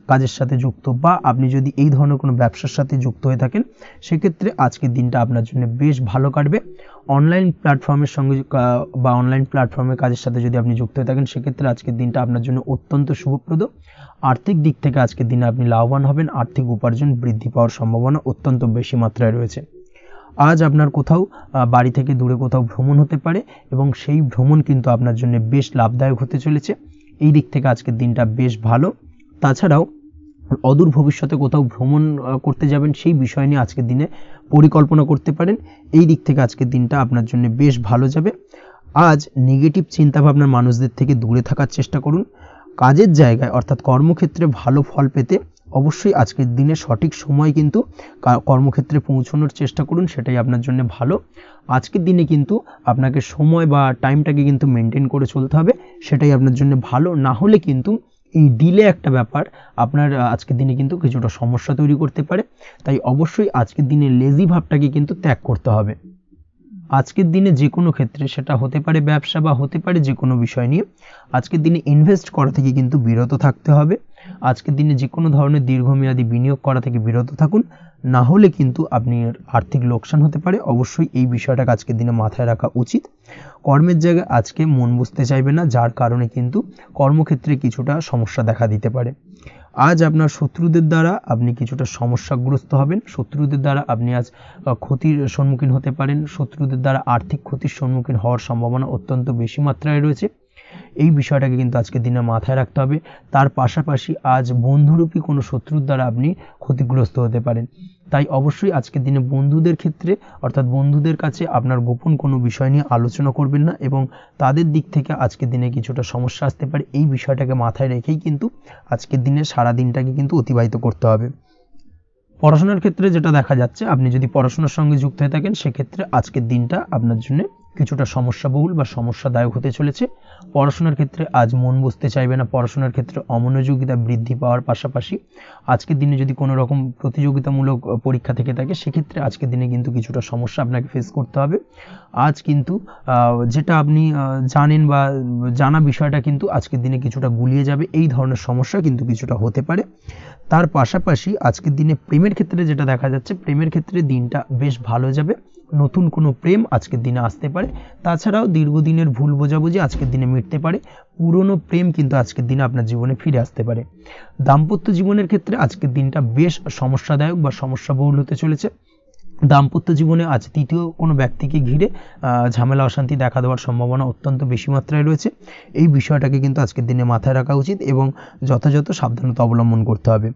কাজের সাথে যুক্ত, বা আপনি যদি এই ধরনের কোনো ব্যবসার সাথে যুক্ত হয়ে থাকেন সেক্ষেত্রে আজকের দিনটা আপনার জন্য বেশ ভালো কাটবে। অনলাইন প্ল্যাটফর্মের সঙ্গে বা অনলাইন প্ল্যাটফর্মের কাজের সাথে যদি আপনি যুক্ত হয়ে থাকেন সেক্ষেত্রে আজকের দিনটা আপনার জন্য অত্যন্ত শুভপ্রদ। আর্থিক দিক থেকে আজকের দিনে আপনি লাভবান হবেন, আর্থিক উপার্জন বৃদ্ধি পাওয়ার সম্ভাবনা অত্যন্ত বেশি মাত্রায় রয়েছে। আজ আপনার কোথাও বাড়ি থেকে দূরে কোথাও ভ্রমণ হতে পারে এবং সেই ভ্রমণ কিন্তু আপনার জন্য বেশ লাভদায়ক হতে চলেছে। এই দিক থেকে আজকের দিনটা বেশ ভালো। তাছাড়াও অদূর ভবিষ্যতে কোথাও ভ্রমণ করতে যাবেন সেই বিষয় নিয়ে আজকের দিনে পরিকল্পনা করতে পারেন। এই দিক থেকে আজকের দিনটা আপনার জন্য বেশ ভালো যাবে। আজ নেগেটিভ চিন্তাভাবনার মানুষদের থেকে দূরে থাকার চেষ্টা করুন। কাজের জায়গায় অর্থাৎ কর্মক্ষেত্রে ভালো ফল পেতে অবশ্যই আজকের দিনে সঠিক সময় কিন্তু কর্মক্ষেত্রে পৌঁছানোর চেষ্টা করুন, সেটাই আপনার জন্য ভালো। আজকের দিনে কিন্তু আপনাকে সময় বা টাইমটাকে কিন্তু মেনটেন করে চলতে হবে, সেটাই আপনার জন্য ভালো। না হলে কিন্তু এই ডিলে একটা ব্যাপার আপনার আজকের দিনে কিন্তু কিছুটা সমস্যা তৈরি করতে পারে। তাই অবশ্যই আজকের দিনে লেজি ভাবটাকে কিন্তু ত্যাগ করতে হবে। আজকের দিনে যে কোনো ক্ষেত্রে, সেটা হতে পারে ব্যবসা বা হতে পারে যে কোনো বিষয় নিয়ে, আজকের দিনে ইনভেস্ট করা থেকে কিন্তু বিরত থাকতে হবে। আজকের দিনে যে কোনো ধরনের দীর্ঘমেয়াদী বিনিয়োগ করা থেকে বিরত থাকুন, না হলে কিন্তু আপনি আর্থিক লোকসান হতে পারে। অবশ্যই এই বিষয়টাকে আজকের দিনে মাথায় রাখা উচিত। কর্মের জায়গায় আজকে মন বসতে চাইবে না, যার কারণে কিন্তু কর্মক্ষেত্রে কিছুটা সমস্যা দেখা দিতে পারে। আজ আপনার শত্রুদের দ্বারা আপনি কিছুটা সমস্যাগ্রস্ত হবেন। শত্রুদের দ্বারা আপনি আজ ক্ষতির সম্মুখীন হতে পারেন। শত্রুদের দ্বারা আর্থিক ক্ষতির সম্মুখীন হওয়ার সম্ভাবনা অত্যন্ত বেশি মাত্রায় রয়েছে। এই বিষয়টাকে কিন্তু আজকের দিনে মাথায় রাখতে হবে। তার পাশাপাশি আজ বন্ধুরূপী কোনো শত্রুর দ্বারা আপনি ক্ষতিগ্রস্ত হতে পারেন। তাই অবশ্যই আজকের দিনে বন্ধুদের ক্ষেত্রে, অর্থাৎ বন্ধুদের কাছে আপনার গোপন কোনো বিষয় নিয়ে আলোচনা করবেন না, এবং তাদের দিক থেকে আজকের দিনে কিছুটা সমস্যা আসতে পারে। এই বিষয়টাকে মাথায় রেখেই কিন্তু আজকের দিনে সারা দিনটাকে কিন্তু অতিবাহিত করতে হবে। পড়াশোনার ক্ষেত্রে যেটা দেখা যাচ্ছে, আপনি যদি পড়াশোনার সঙ্গে যুক্ত হয়ে থাকেন, সেক্ষেত্রে আজকের দিনটা আপনার জন্য কিছুটা সমস্যাবহুল বা সমস্যাদায়ক হতে চলেছে। পড়াশোনার ক্ষেত্রে আজ মন বসতে চাইবে না। পড়াশোনার ক্ষেত্রে অমনোযোগিতা বৃদ্ধি পাওয়ার পাশাপাশি আজকের দিনে যদি কোনো রকম প্রতিযোগিতামূলক পরীক্ষা থেকে থাকে, সেক্ষেত্রে আজকের দিনে কিন্তু কিছুটা সমস্যা আপনাকে ফেস করতে হবে। আজ কিন্তু যেটা আপনি জানেন বা জানা বিষয়টা কিন্তু আজকের দিনে কিছুটা গুলিয়ে যাবে। এই ধরনের সমস্যা কিন্তু কিছুটা হতে পারে। তার পাশাপাশি আজকের দিনে প্রেমের ক্ষেত্রে যেটা দেখা যাচ্ছে, প্রেমের ক্ষেত্রে দিনটা বেশ ভালো যাবে। নতুন কোনো প্রেম আজকের দিনে আসতে পারে। তাছাড়াও দীর্ঘদিনের ভুল বোঝাবুঝি আজকের দিনে মিটতে পারে। পুরনো প্রেম কিন্তু আজকের দিনে আপনার জীবনে ফিরে আসতে পারে। দাম্পত্য জীবনের ক্ষেত্রে আজকের দিনটা বেশ সমস্যাদায়ক বা সমস্যাবহুল হতে চলেছে। দাম্পত্য জীবনে আজ তৃতীয় কোনো ব্যক্তিকে ঘিরে ঝামেলা অশান্তি দেখা দেওয়ার সম্ভাবনা অত্যন্ত বেশি মাত্রায় রয়েছে। এই বিষয়টাকে কিন্তু আজকের দিনে মাথায় রাখা উচিত এবং যথাযথ সাবধানতা অবলম্বন করতে হবে।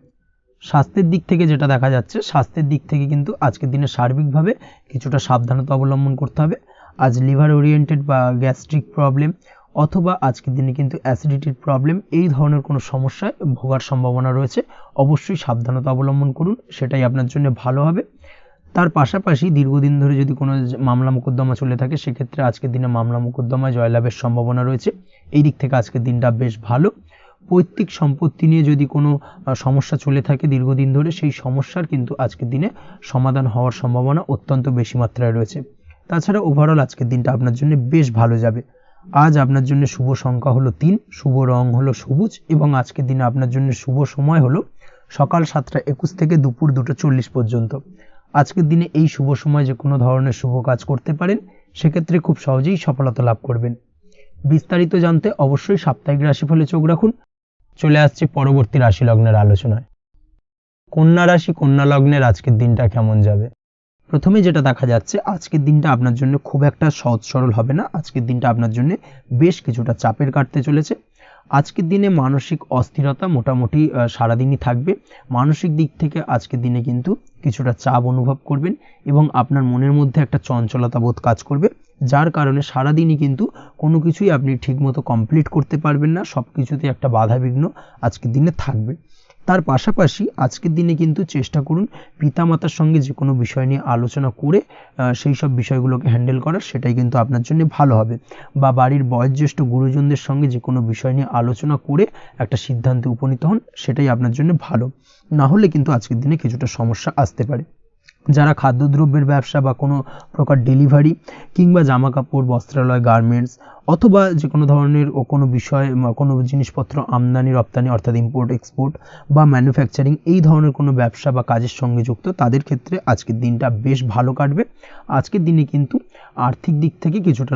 স্বাস্থ্যের দিক থেকে যেটা দেখা যাচ্ছে, স্বাস্থ্যের দিক থেকে কিন্তু আজকের দিনে সার্বিকভাবে কিছুটা সাবধানতা অবলম্বন করতে হবে। আজ লিভার ওরিয়েন্টেড বা গ্যাস্ট্রিক প্রবলেম অথবা আজকের দিনে কিন্তু অ্যাসিডিটির প্রবলেম, এই ধরনের কোনো সমস্যায় ভোগার সম্ভাবনা রয়েছে। অবশ্যই সাবধানতা অবলম্বন করুন, সেটাই আপনার জন্য ভালো হবে। তার পাশাপাশি দীর্ঘদিন ধরে যদি কোনো মামলা মোকদ্দমা চলে থাকে, সেক্ষেত্রে আজকের দিনে মামলা মোকদ্দমায় জয়লাভের সম্ভাবনা রয়েছে। এই দিক থেকে আজকের দিনটা বেশ ভালো। পৈতৃক সম্পত্তি নিয়ে যদি কোনো সমস্যা চলে থাকে দীর্ঘদিন ধরে, সেই সমস্যার কিন্তু আজকের দিনে সমাধান হওয়ার সম্ভাবনা অত্যন্ত বেশি মাত্রায় রয়েছে। তাছাড়া ওভারঅল আজকের দিনটা আপনার জন্য বেশ ভালো যাবে। আজ আপনার জন্য শুভ সংখ্যা হলো 3, শুভ রং হলো সবুজ, এবং আজকের দিনে আপনার জন্য শুভ সময় হলো সকাল 7:21 থেকে দুপুর 2:40 পর্যন্ত। আজকের দিনে এই শুভ সময় যে কোনো ধরনের শুভ কাজ করতে পারেন, সেক্ষেত্রে খুব সহজেই সফলতা লাভ করবেন। বিস্তারিত জানতে অবশ্যই সাপ্তাহিক রাশিফলে চোখ রাখুন। চলে আসছে পরবর্তী রাশি লগ্নের আলোচনায়। কন্যা রাশি, কন্যা লগ্নের আজকের দিনটা কেমন যাবে? প্রথমে যেটা দেখা যাচ্ছে, আজকের দিনটা আপনার জন্য খুব একটা সহজ সরল হবে না। আজকের দিনটা আপনার জন্য বেশ কিছুটা চাপের কাটতে চলেছে। আজকের দিনে মানসিক অস্থিরতা মোটামুটি সারাদিনই থাকবে। মানসিক দিক থেকে আজকের দিনে কিন্তু কিছুটা চাপ অনুভব করবেন এবং আপনার মনের মধ্যে একটা চঞ্চলতা বোধ কাজ করবে, যার কারণে সারাদিনই কিন্তু কোনো কিছুই আপনি ঠিকমতো কমপ্লিট করতে পারবেন না। সব কিছুতে একটা বাধাবিঘ্ন আজকের দিনে থাকবে। তার পাশাপাশি আজকের দিনে কিন্তু চেষ্টা করুন পিতামাতার সঙ্গে যে কোনো বিষয় নিয়ে আলোচনা করে সেই সব বিষয়গুলোকে হ্যান্ডেল করার, সেটাই কিন্তু আপনার জন্য ভালো হবে। বা বাড়ির বয়োজ্যেষ্ঠ গুরুজনদের সঙ্গে যে কোনো বিষয় নিয়ে আলোচনা করে একটা সিদ্ধান্তে উপনীত হন, সেটাই আপনার জন্য ভালো। না হলে কিন্তু আজকের দিনে কিছুটা সমস্যা আসতে পারে। যারা খাদ্যদ্রব্যের ব্যবসা বা কোনো প্রকার ডেলিভারি কিংবা জামা কাপড়, বস্ত্রালয়, গার্মেন্টস অথবা যে কোনো ধরনের কোনো বিষয়, কোনো জিনিসপত্র আমদানি রপ্তানি অর্থাৎ ইম্পোর্ট এক্সপোর্ট বা ম্যানুফ্যাকচারিং, এই ধরনের কোনো ব্যবসা বা কাজের সঙ্গে যুক্ত, তাদের ক্ষেত্রে আজকের দিনটা বেশ ভালো কাটবে। আজকের দিনে কিন্তু আর্থিক দিক থেকে কিছুটা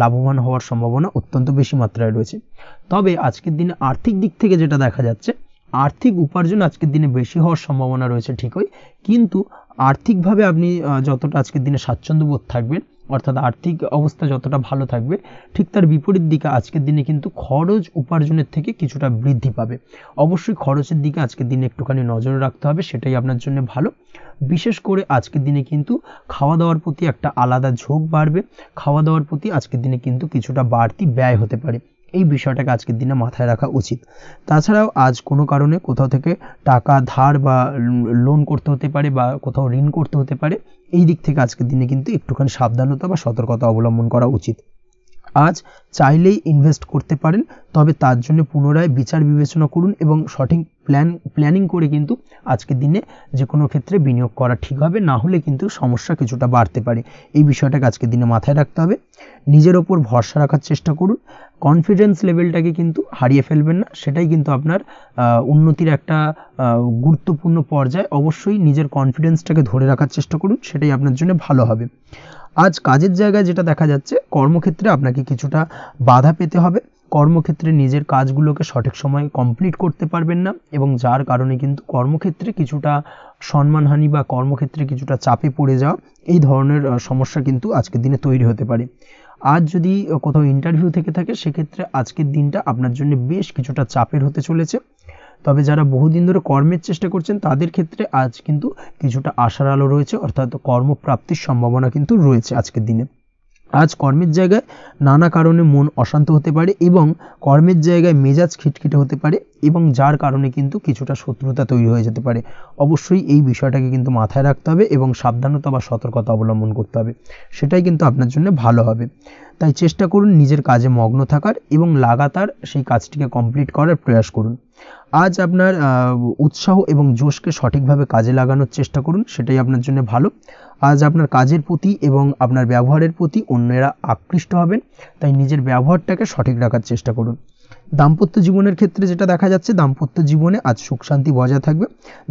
লাভবান হওয়ার সম্ভাবনা অত্যন্ত বেশি মাত্রায় রয়েছে। তবে আজকের দিনে আর্থিক দিক থেকে যেটা দেখা যাচ্ছে, আর্থিক উপার্জন আজকের দিনে বেশি হওয়ার সম্ভাবনা রয়েছে ঠিকই, কিন্তু আর্থিকভাবে আপনি যতটা আজকের দিনে স্বাচ্ছন্দ্য বোধ থাকবেন, অর্থাৎ আর্থিক অবস্থা যতটা ভালো থাকবে, ঠিক তার বিপরীত দিকে আজকের দিনে কিন্তু খরচ উপার্জনের থেকে কিছুটা বৃদ্ধি পাবে। অবশ্যই খরচের দিকে আজকের দিনে একটুখানি নজর রাখতে হবে, সেটাই আপনার জন্য ভালো। বিশেষ করে আজকের দিনে কিন্তু খাওয়া দাওয়ার প্রতি একটা আলাদা ঝোঁক বাড়বে। খাওয়া দাওয়ার প্রতি আজকের দিনে কিন্তু কিছুটা বাড়তি ব্যয় হতে পারে। এই বিষয়টাকে আজকের দিনে মাথায় রাখা উচিত। তাছাড়াও আজ কোনো কারণে কোথাও থেকে টাকা ধার বা লোন করতে হতে পারে বা কোথাও ঋণ করতে হতে পারে, এই দিক থেকে আজকের দিনে কিন্তু একটুখানি সাবধানতা বা সতর্কতা অবলম্বন করা উচিত। আজ চাইলেই ইনভেস্ট করতে পারেন, তবে তার জন্য পুনরায় বিচার বিবেচনা করুন এবং সঠিক প্ল্যানিং করে কিন্তু আজকের দিনে যে কোনো ক্ষেত্রে বিনিয়োগ করা ঠিক হবে, না হলে কিন্তু সমস্যা কিছুটা বাড়তে পারে। এই বিষয়টাকে আজকের দিনে মাথায় রাখতে হবে। নিজের ওপর ভরসা রাখার চেষ্টা করুন, কনফিডেন্স লেভেলটাকে কিন্তু হারিয়ে ফেলবেন না, সেটাই কিন্তু আপনার উন্নতির একটা গুরুত্বপূর্ণ পর্যায়। অবশ্যই নিজের কনফিডেন্সটাকে ধরে রাখার চেষ্টা করুন, সেটাই আপনার জন্য ভালো হবে। আজ কাজের জায়গায় যেটা দেখা যাচ্ছে, কর্মক্ষেত্রে আপনাকে কিছুটা বাধা পেতে হবে, কর্মক্ষেত্রে নিজের কাজগুলোকে সঠিক সময়ে কমপ্লিট করতে পারবেন না এবং যার কারণে কিন্তু কর্মক্ষেত্রে কিছুটা সম্মানহানি বা কর্মক্ষেত্রে কিছুটা চাপে পড়ে যাওয়া, এই ধরনের সমস্যা কিন্তু আজকের দিনে তৈরি হতে পারে। আজ যদি কোথাও ইন্টারভিউ থেকে থাকে, সেক্ষেত্রে আজকের দিনটা আপনার জন্য বেশ কিছুটা চাপের হতে চলেছে। তবে যারা বহুদিন ধরে কর্মের চেষ্টা করছেন তাদের ক্ষেত্রে আজ কিন্তু কিছুটা আশার আলো রয়েছে, অর্থাৎ কর্মপ্রাপ্তির সম্ভাবনা কিন্তু রয়েছে আজকের দিনে। আজ কর্মের জায়গায় নানা কারণে মন অশান্ত হতে পারে এবং কর্মের জায়গায় মেজাজ খিটখিটে হতে পারে এবং যার কারণে কিন্তু কিছুটা শত্রুতা তৈরি হয়ে যেতে পারে। অবশ্যই এই বিষয়টাকে কিন্তু মাথায় রাখতে হবে এবং সাবধানতা বা সতর্কতা অবলম্বন করতে হবে, সেটাই কিন্তু আপনার জন্য ভালো হবে। তাই চেষ্টা করুন নিজের কাজে মগ্ন থাকার এবং লাগাতার সেই কাজটিকে কমপ্লিট করার প্রয়াস করুন। আজ আপনার উৎসাহ এবং জোশকে সঠিকভাবে কাজে লাগানোর চেষ্টা করুন, সেটাই আপনার জন্য ভালো। আজ আপনার কাজের প্রতি এবং আপনার ব্যবহারের প্রতি অন্যেরা আকৃষ্ট হবেন, তাই নিজের ব্যবহারটাকে সঠিক রাখার চেষ্টা করুন। দাম্পত্য জীবনের ক্ষেত্রে যেটা দেখা যাচ্ছে, দাম্পত্য জীবনে আজ সুখ শান্তি বজায় থাকবে,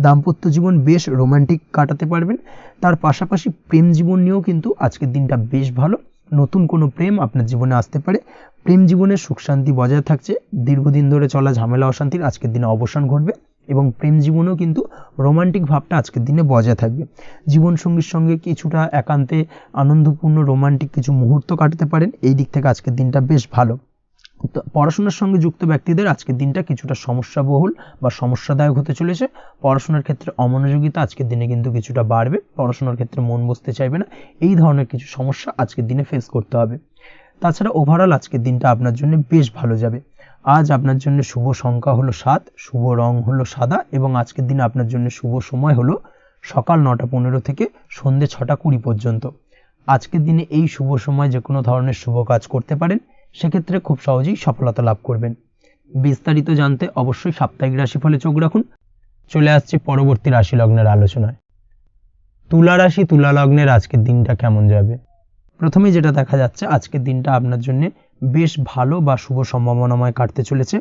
দাম্পত্য জীবন বেশ রোমান্টিক কাটাতে পারবেন। তার পাশাপাশি প্রেম জীবন নিয়েও কিন্তু আজকের দিনটা বেশ ভালো, নতুন কোনো প্রেম আপনার জীবনে আসতে পারে, প্রেম জীবনে সুখ শান্তি বজায় থাকছে, দীর্ঘদিন ধরে চলা ঝামেলা অশান্তির আজকের দিনে অবসান ঘটবে এবং প্রেম জীবনেও কিন্তু রোমান্টিক ভাবটা আজকের দিনে বজায় থাকবে। জীবনসঙ্গীর সঙ্গে কিছুটা একান্তে আনন্দপূর্ণ রোমান্টিক কিছু মুহূর্ত কাটাতে পারেন, এই দিক থেকে আজকের দিনটা বেশ ভালো। পড়াশোনার সঙ্গে যুক্ত ব্যক্তিদের আজকের দিনটা কিছুটা সমস্যাবহুল বা সমস্যাদায়ক হতে চলেছে। পড়াশোনার ক্ষেত্রে অমনোযোগিতা আজকের দিনে কিন্তু কিছুটা বাড়বে, পড়াশোনার ক্ষেত্রে মন বসতে চাইবে না, এই ধরনের কিছু সমস্যা আজকের দিনে ফেস করতে হবে। তাছাড়া ওভারঅল আজকের দিনটা আপনার জন্য বেশ ভালো যাবে। আজ আপনার জন্য শুভ সংখ্যা হলো 7, শুভ রং হলো সাদা এবং আজকের দিনে আপনার জন্য শুভ সময় হলো সকাল 9:15 থেকে সন্ধ্যে 6:20 পর্যন্ত। আজকের দিনে এই শুভ সময় যে কোনো ধরনের শুভ কাজ করতে পারেন, সেক্ষেত্রে খুব সহজেই সফলতা লাভ করবেন। বিস্তারিত জানতে অবশ্যই সাপ্তাহিক রাশিফলে চোখ রাখুন। চলে আসছে পরবর্তী রাশি লগ্নের আলোচনায়। তুলা রাশি, তুলা লগ্নের আজকের দিনটা কেমন যাবে? প্রথমে যেটা দেখা যাচ্ছে, আজকের দিনটা আপনার জন্য বেশ ভালো বা শুভ সম্ভাবনাময় কাটতে চলেছে।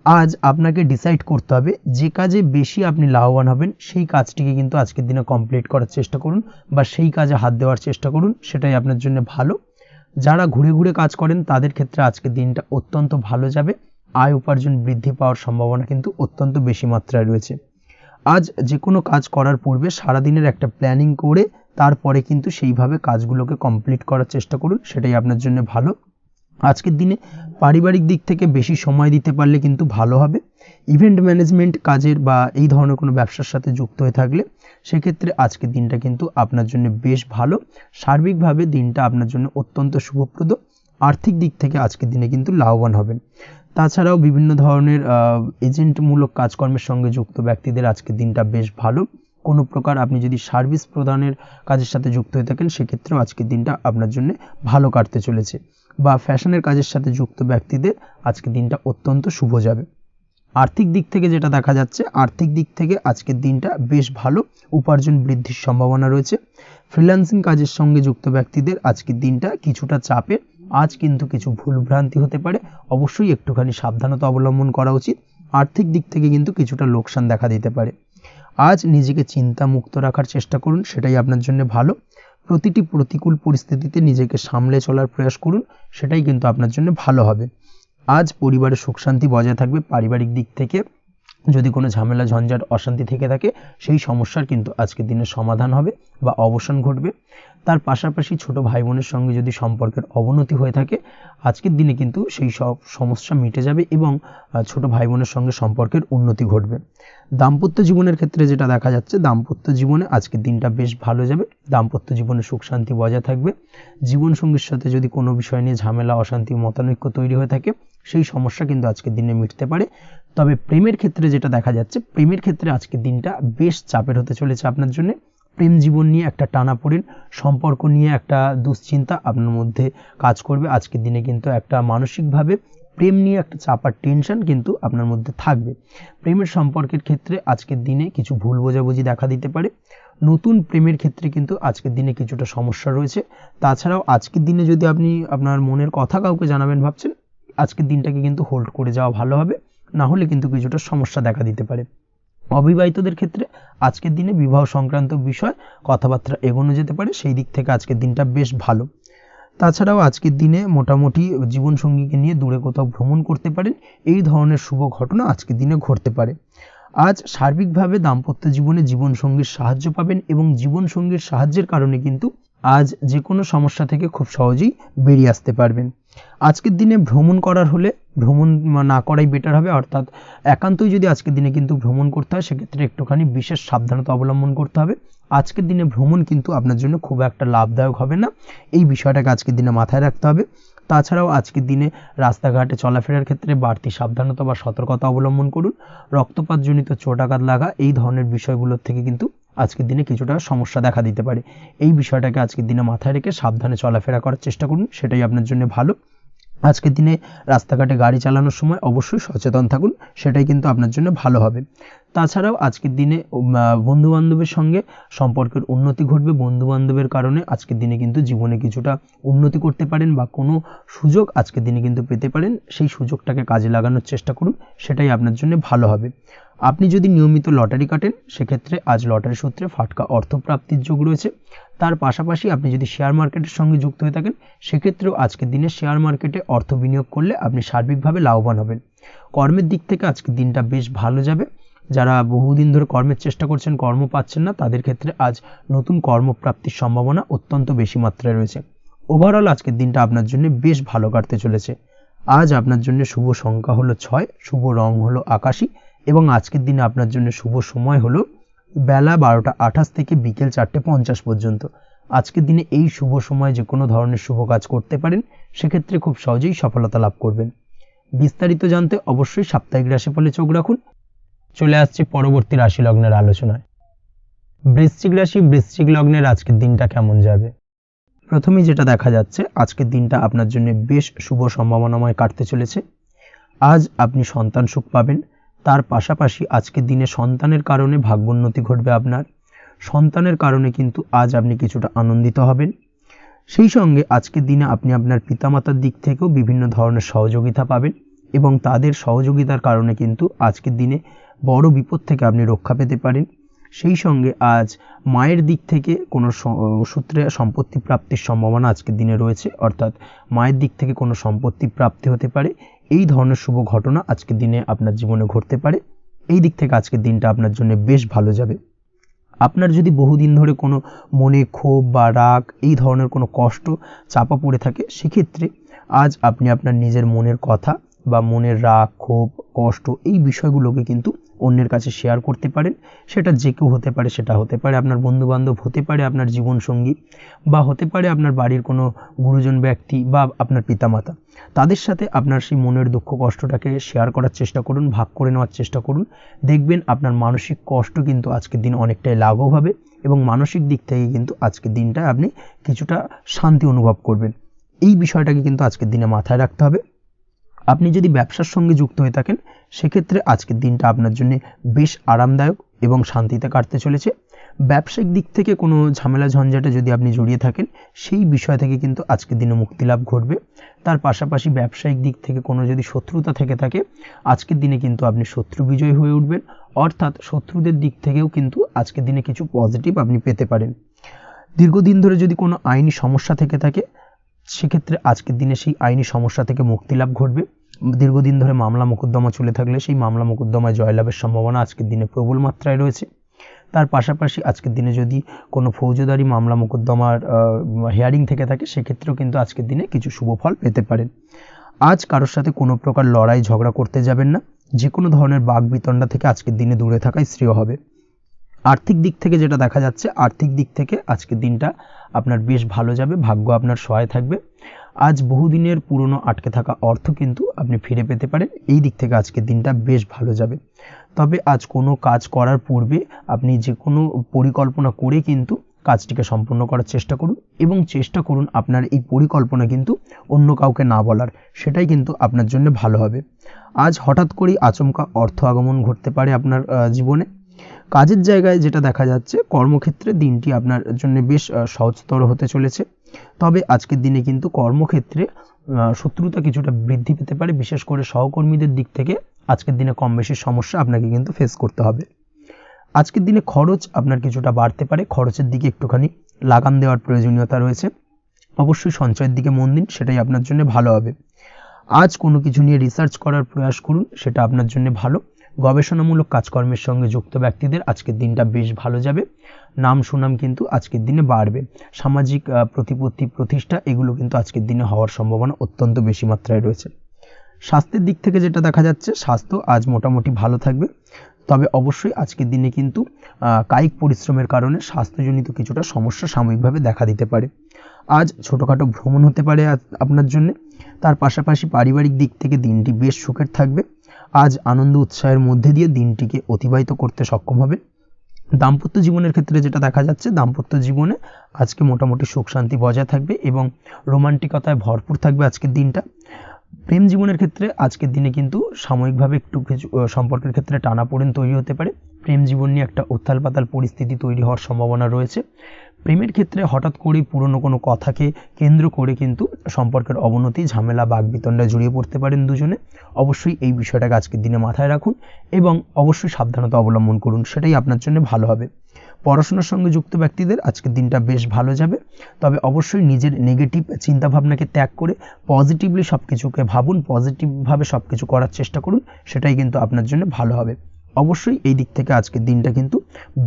আজ আপনাকে ডিসাইড করতে হবে যে কাজে বেশি আপনি লাভবান হবেন, সেই কাজটিকে কিন্তু আজকের দিনে কমপ্লিট করার চেষ্টা করুন বা সেই কাজে হাত দেওয়ার চেষ্টা করুন, সেটাই আপনার জন্য ভালো। যারা ঘুরে ঘুরে কাজ করেন তাদের ক্ষেত্রে আজকের দিনটা অত্যন্ত ভালো যাবে, আয় উপার্জন বৃদ্ধি পাওয়ার সম্ভাবনা কিন্তু অত্যন্ত বেশি মাত্রায় রয়েছে। আজ যে কোনো কাজ করার পূর্বে সারাদিনের একটা প্ল্যানিং করে তারপরে কিন্তু সেইভাবে কাজগুলোকে কমপ্লিট করার চেষ্টা করুন, সেটাই আপনার জন্য ভালো। আজকের দিনে পারিবারিক দিক থেকে বেশি সময় দিতে পারলে কিন্তু ভালো হবে। ইভেন্ট ম্যানেজমেন্ট কাজের বা এই ধরনের কোনো ব্যবসার সাথে যুক্ত হয়ে থাকলে সেক্ষেত্রে আজকের দিনটা কিন্তু আপনার জন্য বেশ ভালো। সার্বিকভাবে দিনটা আপনার জন্য অত্যন্ত শুভপ্রদ। আর্থিক দিক থেকে আজকের দিনে কিন্তু লাভবান হবেন। তাছাড়াও বিভিন্ন ধরনের এজেন্টমূলক কাজকর্মের সঙ্গে যুক্ত ব্যক্তিদের আজকের দিনটা বেশ ভালো। কোনো প্রকার আপনি যদি সার্ভিস প্রদানের কাজের সাথে যুক্ত হয়ে থাকেন, সেক্ষেত্রেও আজকের দিনটা আপনার জন্য ভালো কাটতে চলেছে। বা ফ্যাশনের কাজের সাথে যুক্ত ব্যক্তিদের আজকের দিনটা অত্যন্ত শুভ যাবে। আর্থিক দিক থেকে যেটা দেখা যাচ্ছে, আর্থিক দিক থেকে আজকের দিনটা বেশ ভালো, উপার্জন বৃদ্ধির সম্ভাবনা রয়েছে। ফ্রিল্যান্সিং কাজের সঙ্গে যুক্ত ব্যক্তিদের আজকের দিনটা কিছুটা চাপের। আজ কিন্তু কিছু ভুলভ্রান্তি হতে পারে, অবশ্যই একটুখানি সাবধানতা অবলম্বন করা উচিত। আর্থিক দিক থেকে কিন্তু কিছুটা লোকসান দেখা দিতে পারে। আজ নিজেকে চিন্তা মুক্ত রাখার চেষ্টা করুন, সেটাই আপনার জন্য ভালো। প্রতিটি প্রতিকূল পরিস্থিতিতে নিজেকে সামলে চলার প্রয়াস করুন, সেটাই কিন্তু আপনার জন্য ভালো হবে। আজ পরিবারে সুখ শান্তি বজায় থাকবে। পারিবারিক দিক থেকে যদি কোনো ঝামেলা ঝঞ্ঝাট অশান্তি থেকে থাকে, সেই সমস্যার কিন্তু আজকের দিনে সমাধান হবে বা অবসান ঘটবে। তার পাশাপাশি ছোট ভাই বোনের সঙ্গে যদি সম্পর্কের অবনতি হয়ে থাকে, আজকের দিনে কিন্তু সেই সব সমস্যা মিটে যাবে এবং ছোট ভাই বোনের সঙ্গে সম্পর্কের উন্নতি ঘটবে। দাম্পত্য জীবনের ক্ষেত্রে যেটা দেখা যাচ্ছে, দাম্পত্য জীবনে আজকের দিনটা বেশ ভালো যাবে। দাম্পত্য জীবনে সুখ শান্তি বজায় থাকবে। জীবনসঙ্গীর সাথে যদি কোনো বিষয় নিয়ে ঝামেলা অশান্তি মতানৈক্য তৈরি হয়ে থাকে, সেই সমস্যা কিন্তু আজকের দিনে মিটতে পারে। তবে প্রেমের ক্ষেত্রে যেটা দেখা যাচ্ছে, প্রেমের ক্ষেত্রে আজকের দিনটা বেশ চাপের হতে চলেছে আপনার জন্য। প্রেম জীবন নিয়ে একটা টানাপোড়েন, সম্পর্ক নিয়ে একটা দুশ্চিন্তা আপনার মধ্যে কাজ করবে। আজকের দিনে কিন্তু একটা মানসিকভাবে প্রেম নিয়ে একটা চাপার টেনশন কিন্তু আপনার মধ্যে থাকবে। প্রেমের সম্পর্কের ক্ষেত্রে আজকের দিনে কিছু ভুল বোঝাবুঝি দেখা দিতে পারে। নতুন প্রেমের ক্ষেত্রে কিন্তু আজকের দিনে কিছুটা সমস্যা রয়েছে। তাছাড়াও আজকের দিনে যদি আপনি আপনার মনের কথা কাউকে জানাবেন ভাবছেন, আজকের দিনটাকে কিন্তু হোল্ড করে যাওয়া ভালো হবে, না হলে কিন্তু কিছুটা সমস্যা দেখা দিতে পারে। অবিবাহিতদের ক্ষেত্রে আজকের দিনে বিবাহ সংক্রান্ত বিষয় কথাবার্তা এগোনো যেতে পারে, সেই দিক থেকে আজকের দিনটা বেশ ভালো। তাছাড়াও আজকের দিনে মোটামুটি জীবনসঙ্গীকে নিয়ে দূরে কোথাও ভ্রমণ করতে পারেন, এই ধরনের শুভ ঘটনা আজকের দিনে ঘটতে পারে। আজ সার্বিকভাবে দাম্পত্য জীবনে জীবনসঙ্গীর সাহায্য পাবেন এবং জীবনসঙ্গীর সাহায্যের কারণে কিন্তু আজ যে কোনো সমস্যা থেকে খুব সহজেই বেরিয়ে আসতে পারবেন। আজকের দিনে ভ্রমণ করার হলে ভ্রমণ না করাই বেটার হবে, অর্থাৎ একান্তই যদি আজকের দিনে কিন্তু ভ্রমণ করতে হয় সেক্ষেত্রে একটুখানি বিশেষ সাবধানতা অবলম্বন করতে হবে। আজকের দিনে ভ্রমণ কিন্তু আপনার জন্য খুব একটা লাভদায়ক হবে না, এই বিষয়টাকে আজকের দিনে মাথায় রাখতে হবে। তাছাড়াও আজকের দিনে রাস্তাঘাটে চলাফেরার ক্ষেত্রে বাড়তি সাবধানতা বা সতর্কতা অবলম্বন করুন। রক্তপাতজনিত চোটাঘাত লাগা এই ধরনের বিষয়গুলোর থেকে কিন্তু আজকের দিনে কিছুটা সমস্যা দেখা দিতে পারে। এই বিষয়টাকে আজকের দিনে মাথায় রেখে সাবধানে চলাফেরা করার চেষ্টা করুন, সেটাই আপনার জন্য ভালো। আজকের দিনে রাস্তাঘাটে গাড়ি চালানোর সময় অবশ্যই সচেতন থাকুন, সেটাই কিন্তু আপনার জন্য ভালো হবে। তাছাড়াও আজকের দিনে বন্ধুবান্ধবের সঙ্গে সম্পর্কের উন্নতি ঘটবে। বন্ধুবান্ধবের কারণে আজকের দিনে কিন্তু জীবনে কিছুটা উন্নতি করতে পারেন বা কোনো সুযোগ আজকের দিনে কিন্তু পেতে পারেন, সেই সুযোগটাকে কাজে লাগানোর চেষ্টা করুন, সেটাই আপনার জন্য ভালো হবে। আপনি যদি নিয়মিত লটারি কাটেন সেক্ষেত্রে আজ লটারি সূত্রে ফাটকা অর্থপ্রাপ্তির যোগ রয়েছে। তার পাশাপাশি আপনি যদি শেয়ার মার্কেটের সঙ্গে যুক্ত হয়ে থাকেন সেক্ষেত্রেও আজকের দিনে শেয়ার মার্কেটে অর্থ বিনিয়োগ করলে আপনি সার্বিকভাবে লাভবান হবেন। কর্মের দিক থেকে আজকের দিনটা বেশ ভালো যাবে। যারা বহুদিন ধরে কর্মের চেষ্টা করছেন, কর্ম পাচ্ছেন না, তাদের ক্ষেত্রে আজ নতুন কর্মপ্রাপ্তির সম্ভাবনা অত্যন্ত বেশি মাত্রায় রয়েছে। ওভারঅল আজকের দিনটা আপনার জন্য বেশ ভালো কাটতে চলেছে। আজ আপনার জন্য শুভ সংখ্যা হলো 6, শুভ রং হলো আকাশী এবং আজকের দিনে আপনার জন্য শুভ সময় হলো বেলা 12টা 28 থেকে বিকেল 4টে 50 পর্যন্ত। আজকের দিনে এই শুভ সময়ে যে কোনো ধরনের শুভ কাজ করতে পারেন, সেক্ষেত্রে খুব সহজেই সফলতা লাভ করবেন। বিস্তারিত জানতে অবশ্যই সাপ্তাহিক রাশিফলে চোখ রাখুন। চলে আসছে পরবর্তী রাশি লগ্নের আলোচনায়। বৃশ্চিক রাশি, বৃশ্চিক লগ্নের আজকের দিনটা কেমন যাবে? প্রথমেই যেটা দেখা যাচ্ছে, আজকের দিনটা আপনার জন্য বেশ শুভ সম্ভাবনাময় কাটতে চলেছে। আজ আপনি সন্তান সুখ পাবেন, তার পাশাপাশি আজকের দিনে সন্তানের কারণে ভাগ্যোন্নতি ঘটবে আপনার। সন্তানের কারণে কিন্তু আজ আপনি কিছুটা আনন্দিত হবেন। সেই সঙ্গে আজকের দিনে আপনি আপনার পিতামাতার দিক থেকেও বিভিন্ন ধরনের সহযোগিতা পাবেন এবং তাদের সহযোগিতার কারণে কিন্তু আজকের দিনে বড় বিপদ থেকে আপনি রক্ষা পেতে পারেন। সেই সঙ্গে আজ মায়ের দিক থেকে কোনো সূত্রে সম্পত্তি প্রাপ্তির সম্ভাবনা আজকের দিনে রয়েছে, অর্থাৎ মায়ের দিক থেকে কোনো সম্পত্তি প্রাপ্তি হতে পারে। এই ধরনের শুভ ঘটনা আজকের দিনে আপনার জীবনে ঘটতে পারে। এই দিক থেকে আজকের দিনটা আপনার জন্য বেশ ভালো যাবে। আপনার যদি বহুদিন ধরে কোনো মনে ক্ষোভ বা রাগ এই ধরনের কোনো কষ্ট চাপা পড়ে থাকে, সেক্ষেত্রে আজ আপনি আপনার নিজের মনের কথা বা মনের রাগ, ক্ষোভ, কষ্ট এই বিষয়গুলোকে কিন্তু অন্যের কাছে শেয়ার করতে পারেন। সেটা যে কেউ হতে পারে, সেটা হতে পারে আপনার বন্ধুবান্ধব, হতে পারে আপনার জীবনসঙ্গী, বা হতে পারে আপনার বাড়ির কোনো গুরুজন ব্যক্তি বা আপনার পিতামাতা। তাদের সাথে আপনার সেই মনের দুঃখ কষ্টটাকে শেয়ার করার চেষ্টা করুন, ভাগ করে নেওয়ার চেষ্টা করুন। দেখবেন আপনার মানসিক কষ্ট কিন্তু আজকের দিন অনেকটাই লাঘব হবে এবং মানসিক দিক থেকে কিন্তু আজকের দিনটায় আপনি কিছুটা শান্তি অনুভব করবেন। এই বিষয়টাকে কিন্তু আজকের দিনে মাথায় রাখতে হবে। আপনি যদি ব্যবসার সঙ্গে যুক্ত হয়ে থাকেন সেক্ষেত্রে আজকের দিনটা আপনার জন্য বেশ আরামদায়ক এবং শান্তিতে কাটতে চলেছে। ব্যবসায়িক দিক থেকে কোনো ঝামেলা ঝঞ্ঝাটে যদি আপনি জড়িয়ে থাকেন, সেই বিষয় থেকে কিন্তু আজকের দিনে মুক্তি লাভ ঘটবে। তার পাশাপাশি ব্যবসায়িক দিক থেকে কোনো যদি শত্রুতা থেকে থাকে, আজকের দিনে কিন্তু আপনি শত্রু বিজয় হয়ে উঠবেন, অর্থাৎ শত্রুদের দিক থেকেও কিন্তু আজকের দিনে কিছু পজিটিভ আপনি পেতে পারেন। দীর্ঘদিন ধরে যদি কোনো আইনি সমস্যা থেকে থাকে, সেক্ষেত্রে আজকের দিনে সেই আইনি সমস্যা থেকে মুক্তি লাভ ঘটবে। দীর্ঘদিন ধরে মামলা মোকদ্দমা চলে থাকলে সেই মামলা মোকদ্দমায় জয়লাভের সম্ভাবনা আজকের দিনে প্রবল মাত্রায় রয়েছে। তার পাশাপাশি আজকের দিনে যদি কোনো ফৌজদারি মামলা মোকদ্দমার হিয়ারিং থেকে থাকে, সেক্ষেত্রেও কিন্তু আজকের দিনে কিছু শুভ ফল পেতে পারেন। আজ কারোর সাথে কোনো প্রকার লড়াই ঝগড়া করতে যাবেন না। যে কোনো ধরনের বাক বিতণ্ডা থেকে আজকের দিনে দূরে থাকাই শ্রেয় হবে। আর্থিক দিক থেকে যেটা দেখা যাচ্ছে, আর্থিক দিক থেকে আজকের দিনটা আপনার বেশ ভালো যাবে, ভাগ্য আপনার সহায় থাকবে। আজ বহুদিনের পুরনো আটকে থাকা অর্থ কিন্তু আপনি ফিরে পেতে পারেন। এই দিক থেকে আজকের দিনটা বেশ ভালো যাবে। তবে আজ কোনো কাজ করার পূর্বে আপনি যে কোনো পরিকল্পনা করে কিন্তু কাজটিকে সম্পূর্ণ করার চেষ্টা করুন এবং চেষ্টা করুন আপনার এই পরিকল্পনা কিন্তু অন্য কাউকে না বলার, সেটাই কিন্তু আপনার জন্য ভালো হবে। আজ হঠাৎ করেই আচমকা অর্থ আগমন ঘটতে পারে আপনার জীবনে। কাজের জায়গায় যেটা দেখা যাচ্ছে, কর্মক্ষেত্রে দিনটি আপনার জন্য বেশ সহজতর হতে চলেছে। তবে আজকের দিনে কিন্তু কর্মক্ষেত্রে শত্রুতা কিছুটা বৃদ্ধি পেতে পারে, বিশেষ করে সহকর্মীদের দিক থেকে আজকের দিনে কম বেশি সমস্যা আপনাকে কিন্তু ফেস করতে হবে। আজকের দিনে খরচ আপনার কিছুটা বাড়তে পারে, খরচের দিকে একটুখানি লাগাম দেওয়ার প্রয়োজনীয়তা রয়েছে। অবশ্যই সঞ্চয়ের দিকে মন দিন, সেটাই আপনার জন্য ভালো হবে। আজ কোনো কিছু নিয়ে রিসার্চ করার প্রয়াস করুন, সেটা আপনার জন্য ভালো। গবেষণামূলক কাজকর্মের সঙ্গে যুক্ত ব্যক্তিদের আজকের দিনটা বেশ ভালো যাবে। নাম সুনাম কিন্তু আজকের দিনে বাড়বে। সামাজিক প্রতিপত্তি প্রতিষ্ঠা এগুলো কিন্তু আজকের দিনে হওয়ার সম্ভাবনা অত্যন্ত বেশি মাত্রায় রয়েছে। স্বাস্থ্যের দিক থেকে যেটা দেখা যাচ্ছে, স্বাস্থ্য আজ মোটামুটি ভালো থাকবে। তবে অবশ্যই আজকের দিনে কিন্তু কায়িক পরিশ্রমের কারণে স্বাস্থ্যজনিত কিছুটা সমস্যা সাময়িকভাবে দেখা দিতে পারে। আজ ছোটোখাটো ভ্রমণ হতে পারে আপনার জন্য। তার পাশাপাশি পারিবারিক দিক থেকে দিনটি বেশ সুখের থাকবে। আজ আনন্দ উৎসাহের মধ্যে দিয়ে দিনটিকে অতিবাহিত করতে সক্ষম হবে। দাম্পত্য জীবনের ক্ষেত্রে যেটা দেখা যাচ্ছে, দাম্পত্য জীবনে আজকে মোটামুটি সুখ শান্তি বজায় থাকবে এবং রোমান্টিকতায় ভরপুর থাকবে আজকের দিনটা। প্রেম জীবনের ক্ষেত্রে আজকের দিনে কিন্তু সাময়িকভাবে একটু কিছু সম্পর্কের ক্ষেত্রে টানাপোড়েন তৈরি হতে পারে। প্রেম জীবন নিয়ে একটা উত্থাল পাতাল পরিস্থিতি তৈরি হওয়ার সম্ভাবনা রয়েছে। প্রেমের ক্ষেত্রে হঠাৎ করেই পুরনো কোনো কথাকে কেন্দ্র করে কিন্তু সম্পর্কের অবনতি, ঝামেলা, বাগবিতণ্ডায় জড়িয়ে পড়তে পারেন দুজনে। অবশ্যই এই বিষয়টাকে আজকের দিনে মাথায় রাখুন এবং অবশ্যই সাবধানতা অবলম্বন করুন, সেটাই আপনার জন্য ভালো হবে। পড়াশোনার সঙ্গে যুক্ত ব্যক্তিদের আজকের দিনটা বেশ ভালো যাবে। তবে অবশ্যই নিজের নেগেটিভ চিন্তাভাবনাকে ত্যাগ করে পজিটিভলি সব কিছুকে ভাবুন, পজিটিভভাবে সব কিছু করার চেষ্টা করুন, সেটাই কিন্তু আপনার জন্য ভালো হবে। অবশ্যই এই দিক থেকে আজকের দিনটা কিন্তু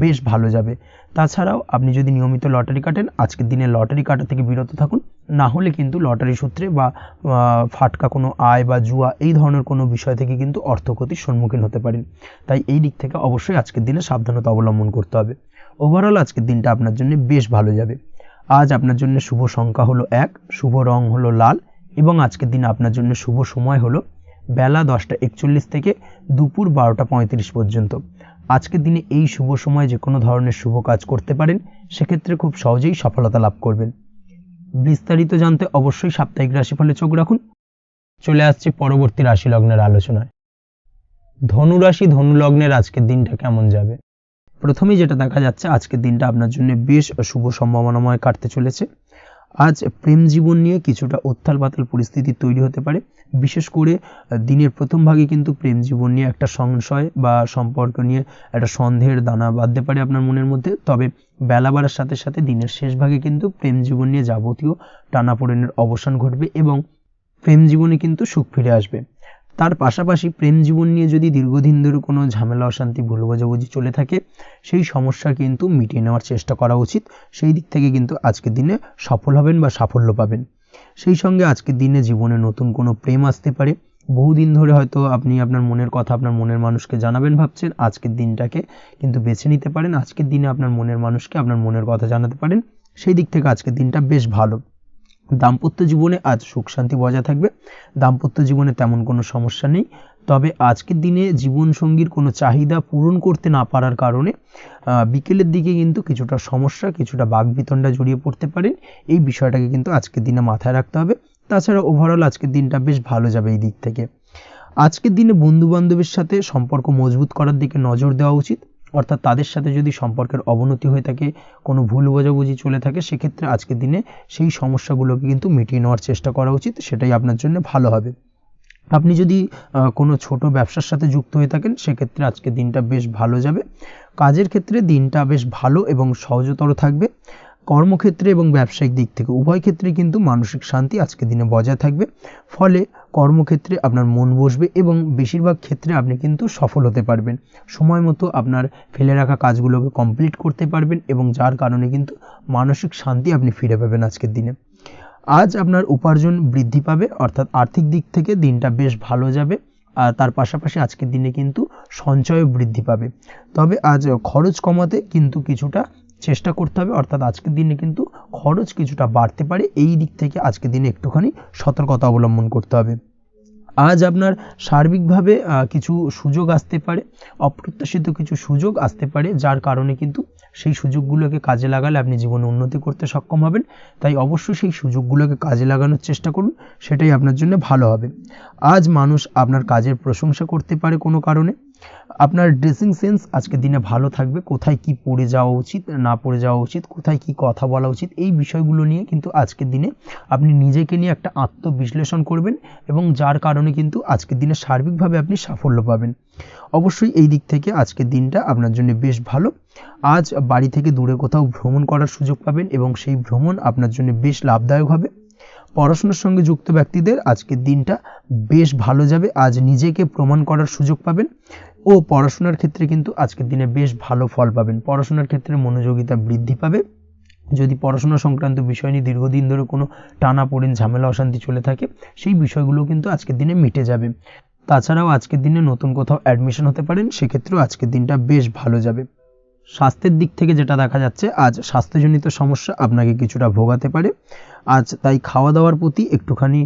বেশ ভালো যাবে। তাছাড়াও আপনি যদি নিয়মিত লটারি কাটেন, আজকের দিনে লটারি কাটা থেকে বিরত থাকুন। না হলে কিন্তু লটারি সূত্রে বা ফাটকা কোনো আয় বা জুয়া এই ধরনের কোনো বিষয় থেকে কিন্তু অর্থক্ষতির সম্মুখীন হতে পারেন। তাই এই দিক থেকে অবশ্যই আজকের দিনে সাবধানতা অবলম্বন করতে হবে। ওভারঅল আজকের দিনটা আপনার জন্য বেশ ভালো যাবে। আজ আপনার জন্য শুভ সংখ্যা হলো 1, শুভ রং হলো লাল এবং আজকের দিনে আপনার জন্য শুভ সময় হলো বেলা 10:41 থেকে দুপুর 12:35 পর্যন্ত। আজকের দিনে এই শুভ সময় যে কোনো ধরনের শুভ কাজ করতে পারেন, সেক্ষেত্রে খুব সহজেই সফলতা লাভ করবেন। বিস্তারিত জানতে অবশ্যই সাপ্তাহিক রাশিফলে চোখ রাখুন। চলে আসছে পরবর্তী রাশি লগ্নের আলোচনায়। ধনু রাশি, ধনু লগ্নের আজকের দিনটা কেমন যাবে? প্রথমেই যেটা দেখা যাচ্ছে, আজকের দিনটা আপনার জন্য বেশ শুভ সম্ভাবনাময় কাটতে চলেছে। আজ প্রেম জীবন নিয়ে কিছুটা উত্থাল পাতাল পরিস্থিতি তৈরি হতে পারে। বিশেষ করে দিনের প্রথম ভাগে কিন্তু প্রেম জীবন নিয়ে একটা সংশয় বা সম্পর্ক নিয়ে একটা সন্দেহের দানা বাঁধতে পারে আপনার মনের মধ্যে। তবে বেলা বাড়ার সাথে সাথে দিনের শেষ ভাগে কিন্তু প্রেম জীবন নিয়ে যাবতীয় টানাপোড়েনের অবসান ঘটবে এবং প্রেম জীবনে কিন্তু সুখ ফিরে আসবে। তার পাশাপাশি প্রেম জীবন নিয়ে যদি দীর্ঘদিন ধরে কোনো ঝামেলা, অশান্তি, ভুল বোঝাবুঝি চলে থাকে, সেই সমস্যা কিন্তু মিটিয়ে নেওয়ার চেষ্টা করা উচিত। সেই দিক থেকে কিন্তু আজকের দিনে সফল হবেন বা সাফল্য পাবেন। সেই সঙ্গে আজকের দিনে জীবনে নতুন কোনো প্রেম আসতে পারে। বহুদিন ধরে হয়তো আপনি আপনার মনের কথা আপনার মনের মানুষকে জানাবেন ভাবছেন, আজকের দিনটাকে কিন্তু বেছে নিতে পারেন। আজকের দিনে আপনার মনের মানুষকে আপনার মনের কথা জানাতে পারেন। সেই দিক থেকে আজকের দিনটা বেশ ভালো। দাম্পত্য জীবনে আজ সুখ শান্তি বজায় থাকবে। দাম্পত্য জীবনে তেমন কোনো সমস্যা নেই। তবে আজকের দিনে জীবনসঙ্গীর কোনো চাহিদা পূরণ করতে না পারার কারণে বিকেলের দিকে কিন্তু কিছুটা সমস্যা, কিছুটা বাকবিতণ্ডা জড়িয়ে পড়তে পারেন। এই বিষয়টাকে কিন্তু আজকের দিনে মাথায় রাখতে হবে। তাছাড়া ওভারঅল আজকের দিনটা বেশ ভালো যাবে এই দিক থেকে। আজকের দিনে বন্ধু বান্ধবের সাথে সম্পর্ক মজবুত করার দিকে নজর দেওয়া উচিত। অর্থাৎ তাদের সাথে যদি সম্পর্কের অবনতি হয়ে থাকে, কোনো ভুল বোঝাবুঝি চলে থাকে, সেক্ষেত্রে আজকের দিনে সেই সমস্যাগুলোকে কিন্তু মিটিয়ে নেওয়ার চেষ্টা করা উচিত। সেটাই আপনার জন্য ভালো হবে। আপনি যদি কোনো ছোট ব্যবসার সাথে যুক্ত হয়ে থাকেন, সেক্ষেত্রে আজকের দিনটা বেশ ভালো যাবে। কাজের ক্ষেত্রে দিনটা বেশ ভালো এবং সহজতর থাকবে। কর্মক্ষেত্রে এবং ব্যবসায়িক দিক থেকে উভয় ক্ষেত্রে কিন্তু মানসিক শান্তি আজকের দিনে বজায় থাকবে। ফলে কর্মক্ষেত্রে আপনার মন বসবে এবং বেশিরভাগ ক্ষেত্রে আপনি কিন্তু সফল হতে পারবেন। সময় মতো আপনার ফেলে রাখা কাজগুলোকে কমপ্লিট করতে পারবেন এবং যার কারণে কিন্তু মানসিক শান্তি আপনি ফিরে পাবেন আজকের দিনে। আজ আপনার উপার্জন বৃদ্ধি পাবে, অর্থাৎ আর্থিক দিক থেকে দিনটা বেশ ভালো যাবে। আর তার পাশাপাশি আজকের দিনে কিন্তু সঞ্চয়ও বৃদ্ধি পাবে। তবে আজ খরচ কমাতে কিন্তু কিছুটা চেষ্টা করতে হবে, অর্থাৎ আজকের দিনে কিন্তু খরচ কিছুটা বাড়তে পারে। এই দিক থেকে আজকের দিনে একটুখানি সতর্কতা অবলম্বন করতে হবে। আজ আপনার সার্বিকভাবে কিছু সুযোগ আসতে পারে, অপ্রত্যাশিত কিছু সুযোগ আসতে পারে, যার কারণে কিন্তু সেই সুযোগগুলোকে কাজে লাগালে আপনি জীবনে উন্নতি করতে সক্ষম হবেন। তাই অবশ্যই সেই সুযোগগুলোকে কাজে লাগানোর চেষ্টা করুন, সেটাই আপনার জন্য ভালো হবে। আজ মানুষ আপনার কাজের প্রশংসা করতে পারে কোনো কারণে। আপনার ড্রেসিং সেন্স আজকের দিনে ভালো থাকবে, কোথায় কি পরে যাওয়া উচিত না পরে যাওয়া উচিত, কোথায় কি কথা বলা উচিত, এই বিষয়গুলো নিয়ে কিন্তু আজকের দিনে আপনি নিজেকে নিয়ে একটা আত্মবিশ্লেষণ করবেন এবং যার কারণে কিন্তু আজকের দিনে সার্বিকভাবে আপনি সাফল্য পাবেন। অবশ্যই এই দিক থেকে আজকের দিনটা আপনার জন্য বেশ ভালো। আজ বাড়ি থেকে দূরে কোথাও ভ্রমণ করার সুযোগ পাবেন এবং সেই ভ্রমণ আপনার জন্য বেশ লাভদায়ক হবে। পড়াশোনার সঙ্গে যুক্ত ব্যক্তিদের আজকের দিনটা বেশ ভালো যাবে। আজ নিজেকে প্রমাণ করার সুযোগ পাবেন ও পড়াশোনার ক্ষেত্রে কিন্তু আজকের দিনে বেশ ভালো ফল পাবেন। পড়াশোনার ক্ষেত্রে মনোযোগিতা বৃদ্ধি পাবে। যদি পড়াশোনা সংক্রান্ত বিষয় নিয়ে দীর্ঘদিন ধরে কোনো টানাপোড়েন ঝামেলা অশান্তি চলে থাকে, সেই বিষয়গুলো কিন্তু আজকের দিনে মিটে যাবে। তাছাড়াও আজকের দিনে নতুন কোথাও অ্যাডমিশন হতে পারেন, সেক্ষেত্রেও আজকের দিনটা বেশ ভালো যাবে। স্বাস্থ্যের দিক থেকে যেটা দেখা যাচ্ছে, আজ স্বাস্থ্যজনিত সমস্যা আপনাকে কিছুটা ভোগাতে পারে। আজ তাই খাওয়া দাওয়ার প্রতি একটুখানি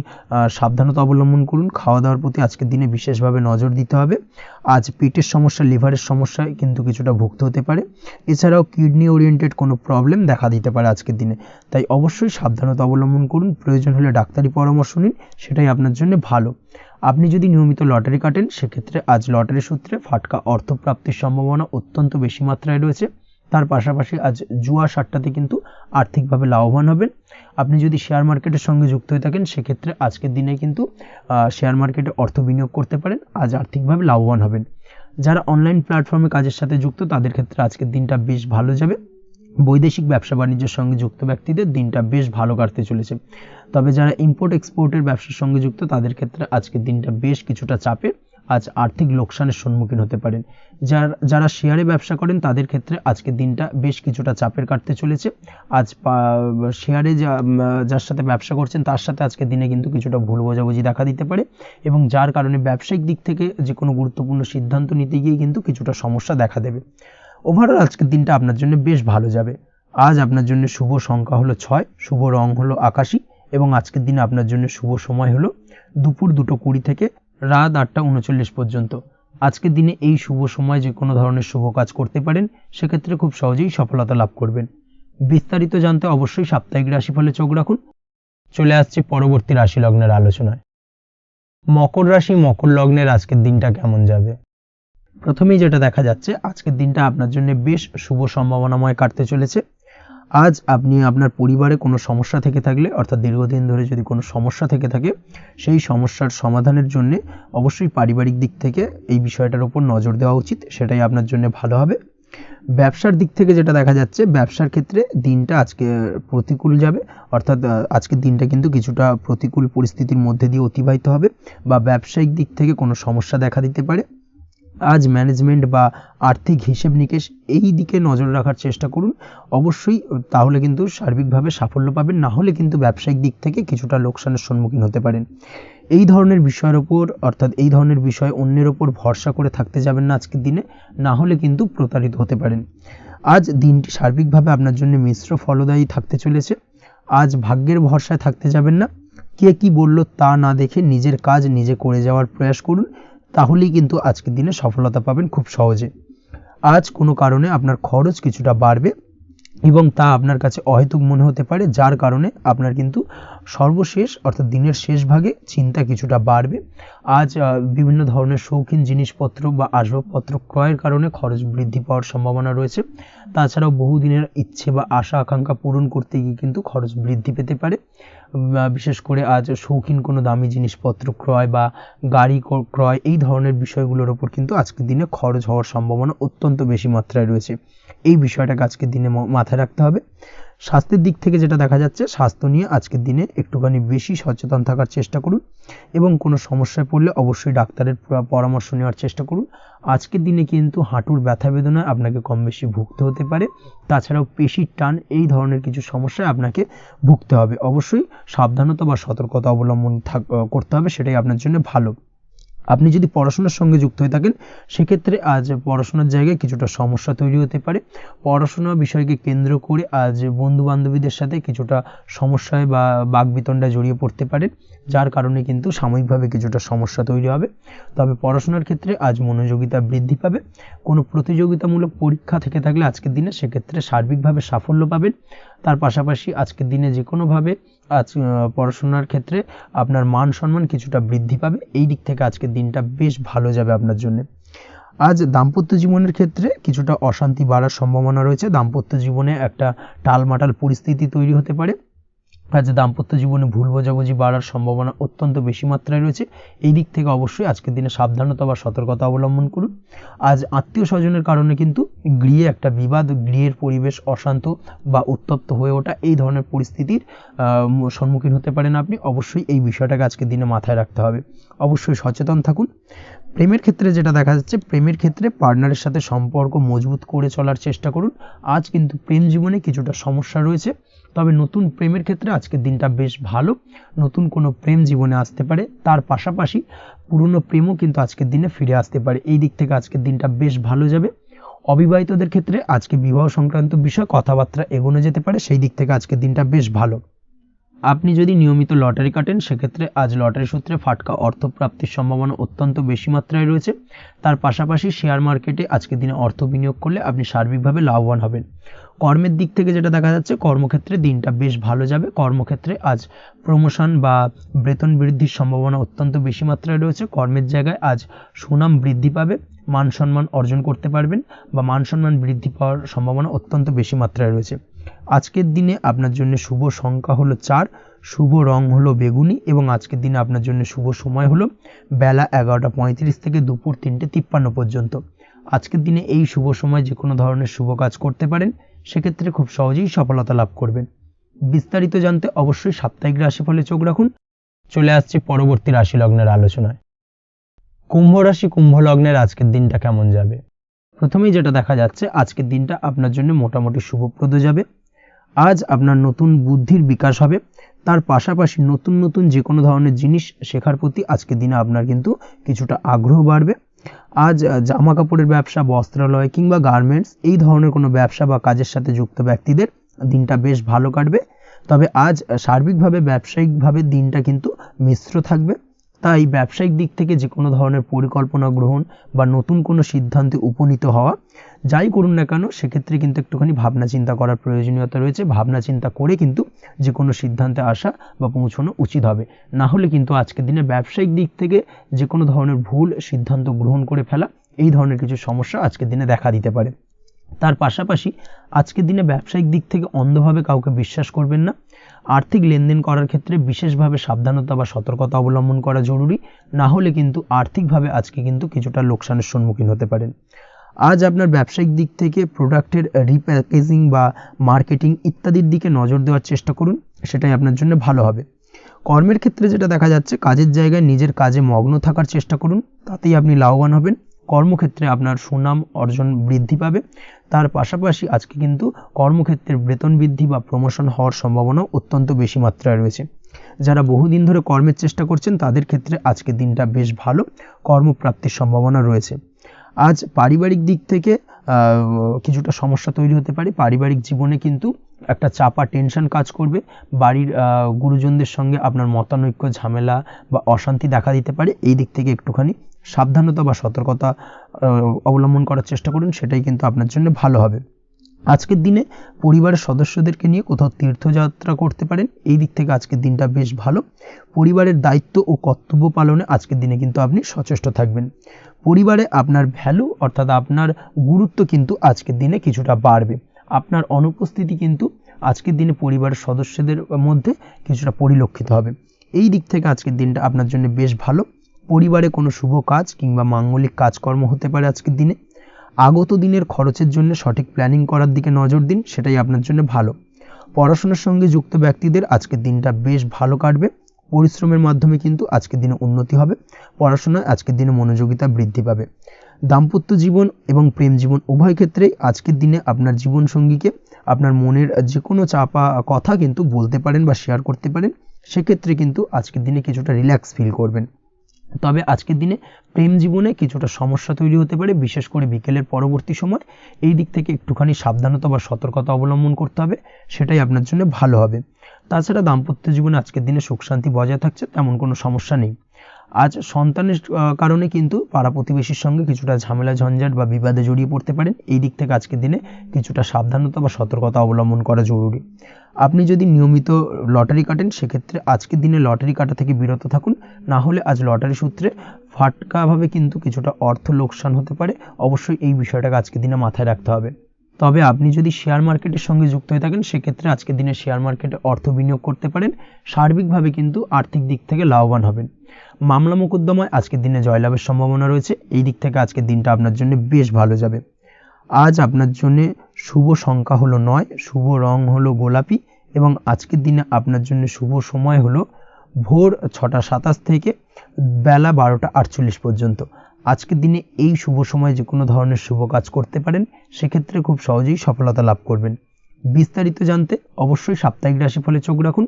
সাবধানতা অবলম্বন করুন। খাওয়া দাওয়ার প্রতি আজকের দিনে বিশেষভাবে নজর দিতে হবে। আজ পেটের সমস্যা, লিভারের সমস্যায় কিন্তু কিছুটা ভুগতে হতে পারে। এছাড়াও কিডনি ওরিয়েন্টেড কোনো প্রবলেম দেখা দিতে পারে আজকের দিনে। তাই অবশ্যই সাবধানতা অবলম্বন করুন, প্রয়োজন হলে ডাক্তারি পরামর্শ নিন, সেটাই আপনার জন্য ভালো। আপনি যদি নিয়মিত লটারি কাটেন, সেক্ষেত্রে আজ লটারি সূত্রে ফাটকা অর্থপ্রাপ্তির সম্ভাবনা অত্যন্ত বেশি মাত্রায় রয়েছে। তার পাশাপাশি আজ জুয়া সাট্টাতে কিন্তু আর্থিকভাবে লাভবান হবেন। আপনি যদি শেয়ার মার্কেটের সঙ্গে যুক্ত হয়ে থাকেন, সেক্ষেত্রে আজকের দিনে কিন্তু শেয়ার মার্কেটে অর্থ বিনিয়োগ করতে পারেন, আজ আর্থিকভাবে লাভবান হবেন। যারা অনলাইন প্ল্যাটফর্মে কাজের সাথে যুক্ত, তাদের ক্ষেত্রে আজকের দিনটা বেশ ভালো যাবে। বৈদেশিক ব্যবসা বাণিজ্যের সঙ্গে যুক্ত ব্যক্তিদের দিনটা বেশ ভালো কাটতে চলেছে। তবে যারা ইম্পোর্ট এক্সপোর্টের ব্যবসার সঙ্গে যুক্ত, তাদের ক্ষেত্রে আজকের দিনটা বেশ কিছুটা চাপের। আজ আর্থিক লোকসানের সম্মুখীন হতে পারেন। যারা শেয়ারে ব্যবসা করেন, তাদের ক্ষেত্রে আজকের দিনটা বেশ কিছুটা চাপের কাটতে চলেছে। আজ শেয়ারে যার সাথে ব্যবসা করছেন, তার সাথে আজকের দিনে কিন্তু কিছুটা ভুল বোঝাবুঝি দেখা দিতে পারে এবং যার কারণে ব্যবসায়িক দিক থেকে যে কোনো গুরুত্বপূর্ণ সিদ্ধান্ত নিতে গিয়ে কিন্তু কিছুটা সমস্যা দেখা দেবে। ওভারঅল আজকের দিনটা আপনার জন্য বেশ ভালো যাবে। আজ আপনার জন্য শুভ সংখ্যা হলো 6, শুভ রং হলো আকাশী এবং আজকের দিনে আপনার জন্য শুভ সময় হলো দুপুর 2:20 থেকে রাত 8:39 পর্যন্ত। আজকের দিনে এই শুভ সময় যে কোনো ধরনের শুভ কাজ করতে পারেন, সেক্ষেত্রে খুব সহজেই সফলতা লাভ করবেন। বিস্তারিত জানতে অবশ্যই সাপ্তাহিক রাশিফলে চোখ রাখুন। চলে আসছে পরবর্তী রাশি লগ্নের আলোচনায়। মকর রাশি, মকর লগ্নের আজকের দিনটা কেমন যাবে? প্রথমেই যেটা দেখা যাচ্ছে, আজকের দিনটা আপনার জন্য বেশ শুভ সম্ভাবনাময় কাটতে চলেছে। আজ আপনি আপনার পরিবারে কোনো সমস্যা থেকে থাকলে, অর্থাৎ দীর্ঘদিন ধরে যদি কোনো সমস্যা থেকে থাকে, সেই সমস্যার সমাধানের জন্য অবশ্যই পারিবারিক দিক থেকে এই বিষয়টার উপর নজর দেওয়া উচিত, সেটাই আপনার জন্য ভালো হবে। ব্যবসার দিক থেকে যেটা দেখা যাচ্ছে, ব্যবসার ক্ষেত্রে দিনটা আজকে প্রতিকূল যাবে, অর্থাৎ আজকের দিনটা কিন্তু কিছুটা প্রতিকূল পরিস্থিতির মধ্যে দিয়ে অতিবাহিত হবে বা ব্যবসায়িক দিক থেকে কোনো সমস্যা দেখা দিতে পারে। আজ ম্যানেজমেন্ট বা আর্থিক হিসেব নিকেশ এই দিকে নজর রাখার চেষ্টা করুন অবশ্যই, তাহলে কিন্তু সার্বিকভাবে সাফল্য পাবেন। না হলে কিন্তু ব্যবসায়িক দিক থেকে কিছুটা লোকসানের সম্মুখীন হতে পারেন। এই ধরনের বিষয়ের ওপর, অর্থাৎ এই ধরনের বিষয় অন্যের ওপর ভরসা করে থাকতে যাবেন না আজকের দিনে, না হলে কিন্তু প্রতারিত হতে পারেন। আজ দিনটি সার্বিকভাবে আপনার জন্য মিশ্র ফলদায়ী থাকতে চলেছে। আজ ভাগ্যের ভরসায় থাকতে যাবেন না। কে কি বলল তা না দেখে নিজের কাজ নিজে করে যাওয়ার প্রয়াস করুন, তাহলেই কিন্তু আজকের দিনে সফলতা পাবেন খুব সহজে। আজ কোনো কারণে আপনার খরচ কিছুটা বাড়বে এবং তা আপনার কাছে অহেতুক মনে হতে পারে, যার কারণে আপনার কিন্তু সর্বশেষ অর্থাৎ দিনের শেষ ভাগে চিন্তা কিছুটা বাড়বে। আজ বিভিন্ন ধরনের শৌখিন জিনিসপত্র বা আসবাবপত্র ক্রয়ের কারণে খরচ বৃদ্ধি পাওয়ার সম্ভাবনা রয়েছে। তাছাড়াও বহুদিনের ইচ্ছে বা আশা আকাঙ্ক্ষা পূরণ করতে গিয়ে কিন্তু খরচ বৃদ্ধি পেতে পারে। বিশেষ করে আজ শৌখিন কোনো দামি জিনিসপত্র ক্রয় বা গাড়ি ক্রয়, এই ধরনের বিষয়গুলোর ওপর কিন্তু আজকের দিনে খরচ হওয়ার সম্ভাবনা অত্যন্ত বেশি মাত্রায় রয়েছে। এই বিষয়টাকে আজকের দিনে মাথায় রাখতে হবে। স্বাস্থ্যের দিক থেকে যেটা দেখা যাচ্ছে, স্বাস্থ্য নিয়ে আজকের দিনে একটুখানি বেশি সচেতন থাকার চেষ্টা করুন এবং কোনো সমস্যায় পড়লে অবশ্যই ডাক্তারের পরামর্শ নেওয়ার চেষ্টা করুন। আজকের দিনে কিন্তু হাঁটুর ব্যথা বেদনায় আপনাকে কম বেশি ভুগতে হতে পারে। তাছাড়াও পেশির টান, এই ধরনের কিছু সমস্যায় আপনাকে ভুগতে হবে। অবশ্যই সাবধানতা বা সতর্কতা অবলম্বন করতে হবে, সেটাই আপনার জন্য ভালো। আপনি যদি পড়াশোনার সঙ্গে যুক্ত হয়ে থাকেন সেক্ষেত্রে আজ পড়াশোনার জায়গায় কিছুটা সমস্যা তৈরি হতে পারে। পড়াশোনা বিষয়কে কেন্দ্র করে আজ বন্ধু বান্ধবীদের সাথে কিছুটা সমস্যায় বা বাকবিতণ্ডায় জড়িয়ে পড়তে পারেন, যার কারণে কিন্তু সাময়িকভাবে কিছুটা সমস্যা তৈরি হবে। তবে পড়াশোনার ক্ষেত্রে আজ মনোযোগিতা বৃদ্ধি পাবে। কোনো প্রতিযোগিতামূলক পরীক্ষা থেকে থাকলে আজকের দিনে সেক্ষেত্রে সার্বিকভাবে সাফল্য পাবেন। তার পাশাপাশি আজকের দিনে যে কোনোভাবে আজ পড়াশোনার ক্ষেত্রে আপনার মান সম্মান কিছুটা বৃদ্ধি পাবে। এই দিক থেকে আজকের দিনটা বেশ ভালো যাবে আপনার জন্য। আজ দাম্পত্য জীবনের ক্ষেত্রে কিছুটা অশান্তি বাড়ার সম্ভাবনা রয়েছে। দাম্পত্য জীবনে একটা টালমাটাল পরিস্থিতি তৈরি হতে পারে। আজ দাম্পত্য জীবনে ভুল বোঝাবুঝি বাড়ার সম্ভাবনা অত্যন্ত বেশি মাত্রায় রয়েছে। এই দিক থেকে অবশ্যই আজকের দিনে সাবধানতা বা সতর্কতা অবলম্বন করুন। আজ আত্মীয় স্বজনের কারণে কিন্তু গৃহে একটা বিবাদ, গৃহের পরিবেশ অশান্ত বা উত্তপ্ত হয়ে ওঠা, এই ধরনের পরিস্থিতির সম্মুখীন হতে পারেন আপনি। অবশ্যই এই বিষয়টাকে আজকের দিনে মাথায় রাখতে হবে। অবশ্যই সচেতন থাকুন। প্রেমের ক্ষেত্রে যেটা দেখা যাচ্ছে, প্রেমের ক্ষেত্রে পার্টনারের সাথে সম্পর্ক মজবুত করে চলার চেষ্টা করুন। আজ কিন্তু প্রেম জীবনে কিছুটা সমস্যা রয়েছে, তবে নতুন প্রেমের ক্ষেত্রে আজকের দিনটা বেশ ভালো। নতুন কোনো প্রেম জীবনে আসতে পারে, তার পাশাপাশি পুরনো প্রেমও কিন্তু আজকের দিনে ফিরে আসতে পারে। এই দিক থেকে আজকের দিনটা বেশ ভালো যাবে। অবিবাহিতদের ক্ষেত্রে আজকে বিবাহ সংক্রান্ত বিষয় কথাবার্তা এগোনো যেতে পারে, সেই দিক থেকে আজকের দিনটা বেশ ভালো। আপনি যদি নিয়মিত লটারি কাটেন সেক্ষেত্রে আজ লটারি সূত্রে ফাটকা অর্থপ্রাপ্তির সম্ভাবনা অত্যন্ত বেশি মাত্রায় রয়েছে। তার পাশাপাশি শেয়ার মার্কেটে আজকের দিনে অর্থ বিনিয়োগ করলে আপনি সার্বিকভাবে লাভবান হবেন। কর্মের দিক থেকে যেটা দেখা যাচ্ছে, কর্মক্ষেত্রে দিনটা বেশ ভালো যাবে। কর্মক্ষেত্রে আজ প্রমোশন বা বেতন বৃদ্ধির সম্ভাবনা অত্যন্ত বেশি মাত্রায় রয়েছে। কর্মের জায়গায় আজ সুনাম বৃদ্ধি পাবে, মান সম্মান অর্জন করতে পারবেন বা মান সম্মান বৃদ্ধি পাওয়ার সম্ভাবনা অত্যন্ত বেশি মাত্রায় রয়েছে। আজকের দিনে আপনার জন্য শুভ সংখ্যা হলো 4, শুভ রং হলো বেগুনি এবং আজকের দিনে আপনার জন্য শুভ সময় হলো বেলা 11:35 থেকে দুপুর 3:53 পর্যন্ত। আজকের দিনে এই শুভ সময় যে কোনো ধরনের শুভ কাজ করতে পারেন, সেক্ষেত্রে খুব সহজেই সফলতা লাভ করবেন। বিস্তারিত জানতে অবশ্যই সাপ্তাহিক রাশিফলে চোখ রাখুন। চলে আসছি পরবর্তী রাশি লগ্নের আলোচনায়। কুম্ভ রাশি, কুম্ভ লগ্নের আজকের দিনটা কেমন যাবে? প্রথমেই যেটা দেখা যাচ্ছে, আজকের দিনটা আপনার জন্য মোটামুটি শুভপ্রদ যাবে। আজ আপনার নতুন বুদ্ধির বিকাশ হবে। তার পাশাপাশি নতুন নতুন যে কোনো ধরনের জিনিস শেখার প্রতি আজকের দিনে আপনার কিন্তু কিছুটা আগ্রহ বাড়বে। আজ জামা কাপড়ের ব্যবসা, বস্ত্রালয় কিংবা গার্মেন্টস এই ধরনের কোনো ব্যবসা বা কাজের সাথে যুক্ত ব্যক্তিদের দিনটা বেশ ভালো কাটবে। তবে আজ সার্বিকভাবে ব্যবসায়িকভাবে দিনটা কিন্তু মিশ্র থাকবে। তাই ব্যবসায়িক দিক থেকে যে কোনো ধরনের পরিকল্পনা গ্রহণ বা নতুন কোনো সিদ্ধান্তে উপনীত হওয়া, যাই করুন না কেন সেক্ষেত্রে কিন্তু একটুখানি ভাবনা চিন্তা করার প্রয়োজনীয়তা রয়েছে। ভাবনা চিন্তা করে কিন্তু যে কোনো সিদ্ধান্তে আসা বা পৌঁছানো উচিত হবে। না হলে কিন্তু আজকের দিনে ব্যবসায়িক দিক থেকে যে কোনো ধরনের ভুল সিদ্ধান্ত গ্রহণ করে ফেলা, এই ধরনের কিছু সমস্যা আজকের দিনে দেখা দিতে পারে। তার পাশাপাশি আজকের দিনে ব্যবসায়িক দিক থেকে অন্ধভাবে কাউকে বিশ্বাস করবেন না। আর্থিক লেনদেন করার ক্ষেত্রে বিশেষভাবে সাবধানতা বা সতর্কতা অবলম্বন করা জরুরি। না হলে কিন্তু আর্থিকভাবে আজকে কিন্তু কিছুটা লোকসানের সম্মুখীন হতে পারেন। আজ আপনার ব্যবসায়িক দিক থেকে প্রোডাক্টের রিপ্যাকেজিং বা মার্কেটিং ইত্যাদির দিকে নজর দেওয়ার চেষ্টা করুন, সেটাই আপনার জন্য ভালো হবে। কর্মের ক্ষেত্রে যেটা দেখা যাচ্ছে, কাজের জায়গায় নিজের কাজে মগ্ন থাকার চেষ্টা করুন, তাতেই আপনি লাভবান হবেন। কর্মক্ষেত্রে আপনার সুনাম অর্জন বৃদ্ধি পাবে। তার পাশাপাশি আজকে কিন্তু কর্মক্ষেত্রে বেতন বৃদ্ধি বা প্রমোশন হওয়ার সম্ভাবনা অত্যন্ত বেশি মাত্রায় রয়েছে। যারা বহুদিন ধরে কর্মের চেষ্টা করছেন তাদের ক্ষেত্রে আজকের দিনটা বেশ ভালো, কর্মপ্রাপ্তির সম্ভাবনা রয়েছে। আজ পারিবারিক দিক থেকে কিছুটা সমস্যা তৈরি হতে পারে। পারিবারিক জীবনে কিন্তু একটা চাপা টেনশন কাজ করবে। বাড়ির গুরুজনদের সঙ্গে আপনার মতানৈক্য, ঝামেলা বা অশান্তি দেখা দিতে পারে। এই দিক থেকে একটুখানি সাবধানতা বা সতর্কতা অবলম্বন করার চেষ্টা করুন, সেটাই কিন্তু আপনার জন্য ভালো হবে। আজকের দিনে পরিবারের সদস্যদেরকে নিয়ে কোথাও তীর্থযাত্রা করতে পারেন। এই দিক থেকে আজকের দিনটা বেশ ভালো। পরিবারের দায়িত্ব ও কর্তব্য পালনে আজকের দিনে কিন্তু আপনি সচেষ্ট থাকবেন। পরিবারে আপনার ভ্যালু অর্থাৎ আপনার গুরুত্ব কিন্তু আজকের দিনে কিছুটা বাড়বে। আপনার অনুপস্থিতি কিন্তু আজকের দিনে পরিবারের সদস্যদের মধ্যে কিছুটা পরিলক্ষিত হবে। এই দিক থেকে আজকের দিনটা আপনার জন্য বেশ ভালো। পরিবারে কোনো শুভ কাজ কিংবা মাঙ্গলিক কাজকর্ম হতে পারে আজকের দিনে। আগত দিনের খরচের জন্য সঠিক প্ল্যানিং করার দিকে নজর দিন, সেটাই আপনার জন্য ভালো। পড়াশোনার সঙ্গে যুক্ত ব্যক্তিদের আজকের দিনটা বেশ ভালো কাটবে। পরিশ্রমের মাধ্যমে কিন্তু আজকের দিনে উন্নতি হবে। পড়াশোনায় আজকের দিনে মনোযোগিতা বৃদ্ধি পাবে। দাম্পত্য জীবন এবং প্রেম জীবন উভয় ক্ষেত্রেই আজকের দিনে আপনার জীবনসঙ্গীকে আপনার মনের যে কোনো চাপা কথা কিন্তু বলতে পারেন বা শেয়ার করতে পারেন। সেক্ষেত্রে কিন্তু আজকের দিনে কিছুটা রিল্যাক্স ফিল করবেন। তবে আজকের দিনে প্রেম জীবনে কিছুটা সমস্যা তৈরি হতে পারে, বিশেষ করে বিকেলের পরবর্তী সময়। এই দিক থেকে একটুখানি সাবধানতা বা সতর্কতা অবলম্বন করতে হবে, সেটাই আপনার জন্য ভালো হবে। তাছাড়া দাম্পত্য জীবনে আজকের দিনে সুখ শান্তি বজায় থাকছে, তেমন কোনো সমস্যা নেই। আজ সন্তানের কারণে কিন্তু পাড়া প্রতিবেশীর সঙ্গে কিছুটা ঝামেলা ঝঞ্ঝাট বা বিবাদে জড়িয়ে পড়তে পারেন। এই দিক থেকে আজকের দিনে কিছুটা সাবধানতা বা সতর্কতা অবলম্বন করা জরুরি। আপনি যদি নিয়মিত লটারি কাটেন, সেক্ষেত্রে আজকের দিনে লটারি কাটা থেকে বিরত থাকুন, না হলে আজ লটারি সূত্রে ফাটকাভাবে কিন্তু কিছুটা অর্থ লোকসান হতে পারে। অবশ্যই এই বিষয়টাকে আজকের দিনে মাথায় রাখতে হবে। তবে আপনি যদি শেয়ার মার্কেটের সঙ্গে যুক্ত হয়ে থাকেন, সেক্ষেত্রে আজকের দিনে শেয়ার মার্কেটে অর্থ বিনিয়োগ করতে পারেন। সার্বিকভাবে কিন্তু আর্থিক দিক থেকে লাভবান হবেন। মামলা মোকদ্দমায় আজকের দিনে জয়লাভের সম্ভাবনা রয়েছে। এই দিক থেকে আজকের দিনটা আপনার জন্য বেশ ভালো যাবে। আজ আপনার জন্য শুভ সংখ্যা হলো 9, শুভ রং হলো গোলাপি, এবং আজকের দিনে আপনার জন্য শুভ সময় হলো ভোর 6টা 27 থেকে বেলা 12টা 48 পর্যন্ত। আজকের দিনে এই শুভ সময় যে কোনো ধরনের শুভ কাজ করতে পারেন, সেক্ষেত্রে খুব সহজেই সফলতা লাভ করবেন। বিস্তারিত জানতে অবশ্যই সাপ্তাহিক রাশিফলে চোখ রাখুন।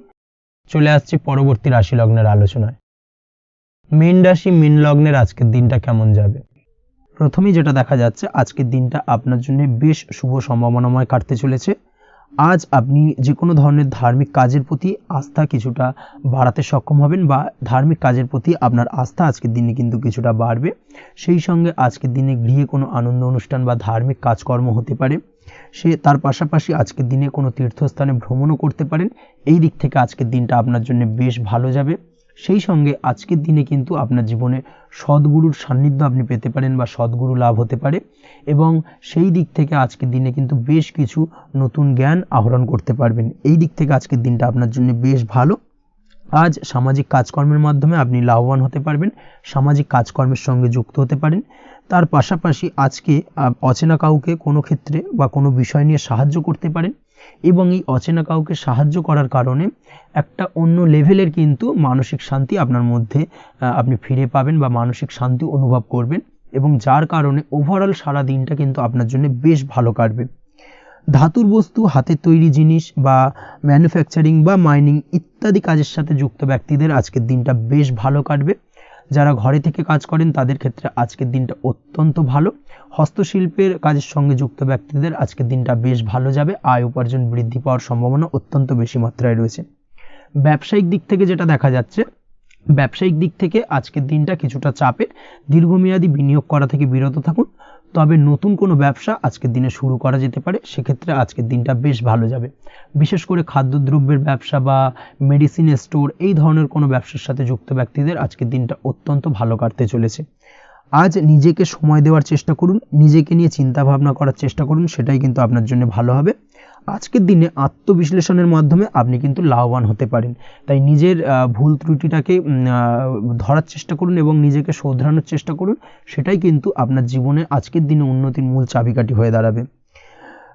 চলে আসছে পরবর্তী রাশি লগ্নের আলোচনায়। মীন রাশি, মীন লগ্নের আজকের দিনটা কেমন যাবে? প্রথমেই যেটা দেখা যাচ্ছে, আজকের দিনটা আপনার জন্য বেশ শুভ সম্ভাবনাময় কাটতে চলেছে। আজ আপনি যে কোনো ধরনের ধার্মিক কাজের প্রতি আস্থা কিছুটা বাড়াতে সক্ষম হবেন, বা ধার্মিক কাজের প্রতি আপনার আস্থা আজকের দিনে কিন্তু কিছুটা বাড়বে। সেই সঙ্গে আজকের দিনে গৃহে কোনো আনন্দ অনুষ্ঠান বা ধার্মিক কাজকর্ম হতে পারে। তার পাশাপাশি আজকের দিনে কোনো তীর্থস্থানে ভ্রমণও করতে পারেন। এই দিক থেকে আজকের দিনটা আপনার জন্য বেশ ভালো যাবে। সেই সঙ্গে আজকের দিনে কিন্তু আপনার জীবনে সদ্গুরুর সান্নিধ্য আপনি পেতে পারেন, বা সদ্গুরু লাভ হতে পারে, এবং সেই দিক থেকে আজকের দিনে কিন্তু বেশ কিছু নতুন জ্ঞান আহরণ করতে পারবেন। এই দিক থেকে আজকের দিনটা আপনার জন্য বেশ ভালো। আজ সামাজিক কাজকর্মের মাধ্যমে আপনি লাভবান হতে পারবেন, সামাজিক কাজকর্মের সঙ্গে যুক্ত হতে পারেন। তার পাশাপাশি আজকে অচেনা কাউকে কোনো ক্ষেত্রে বা কোনো বিষয় নিয়ে সাহায্য করতে পারেন, এবং এই অচেনা কাউকে সাহায্য করার কারণে একটা অন্য লেভেলের কিন্তু মানসিক শান্তি আপনার মধ্যে আপনি ফিরে পাবেন, বা মানসিক শান্তি অনুভব করবেন, এবং যার কারণে ওভারঅল সারা দিনটা কিন্তু আপনার জন্য বেশ ভালো কাটবে। ধাতুর বস্তু, হাতের তৈরি জিনিস বা ম্যানুফ্যাকচারিং বা মাইনিং ইত্যাদি কাজের সাথে যুক্ত ব্যক্তিদের আজকের দিনটা বেশ ভালো কাটবে। যারা ঘরে থেকে কাজ করেন তাদের ক্ষেত্রে আজকের দিনটা অত্যন্ত ভালো। হস্তশিল্পের কাজের সঙ্গে যুক্ত ব্যক্তিদের আজকের দিনটা বেশ ভালো যাবে। আয় উপার্জন বৃদ্ধি পাওয়ার সম্ভাবনা অত্যন্ত বেশি মাত্রায় রয়েছে। ব্যবসায়িক দিক থেকে যেটা দেখা যাচ্ছে, ব্যবসায়িক দিক থেকে আজকের দিনটা কিছুটা চাপের। দীর্ঘমেয়াদী বিনিয়োগ করা থেকে বিরত থাকুন। তবে নতুন কোনো ব্যবসা আজকের দিনে শুরু করা যেতে পারে, সেক্ষেত্রে আজকের দিনটা বেশ ভালো যাবে। বিশেষ করে খাদ্যদ্রব্যের ব্যবসা বা মেডিসিন স্টোর, এই ধরনের কোনো ব্যবসার সাথে যুক্ত ব্যক্তিদের আজকের দিনটা অত্যন্ত ভালো কাটতে চলেছে। আজ নিজেকে সময় দেওয়ার চেষ্টা করুন, নিজেকে নিয়ে চিন্তা ভাবনা করার চেষ্টা করুন, সেটাই কিন্তু আপনার জন্য ভালো হবে। আজকের দিনে আত্মবিশ্লেষণের মাধ্যমে আপনি কিন্তু লাভবান হতে পারেন। তাই নিজের ভুল ত্রুটিটাকে ধরার চেষ্টা করুন এবং নিজেকে শোধরানোর চেষ্টা করুন, সেটাই কিন্তু আপনার জীবনে আজকের দিনে উন্নতির মূল চাবিকাঠি হয়ে দাঁড়াবে।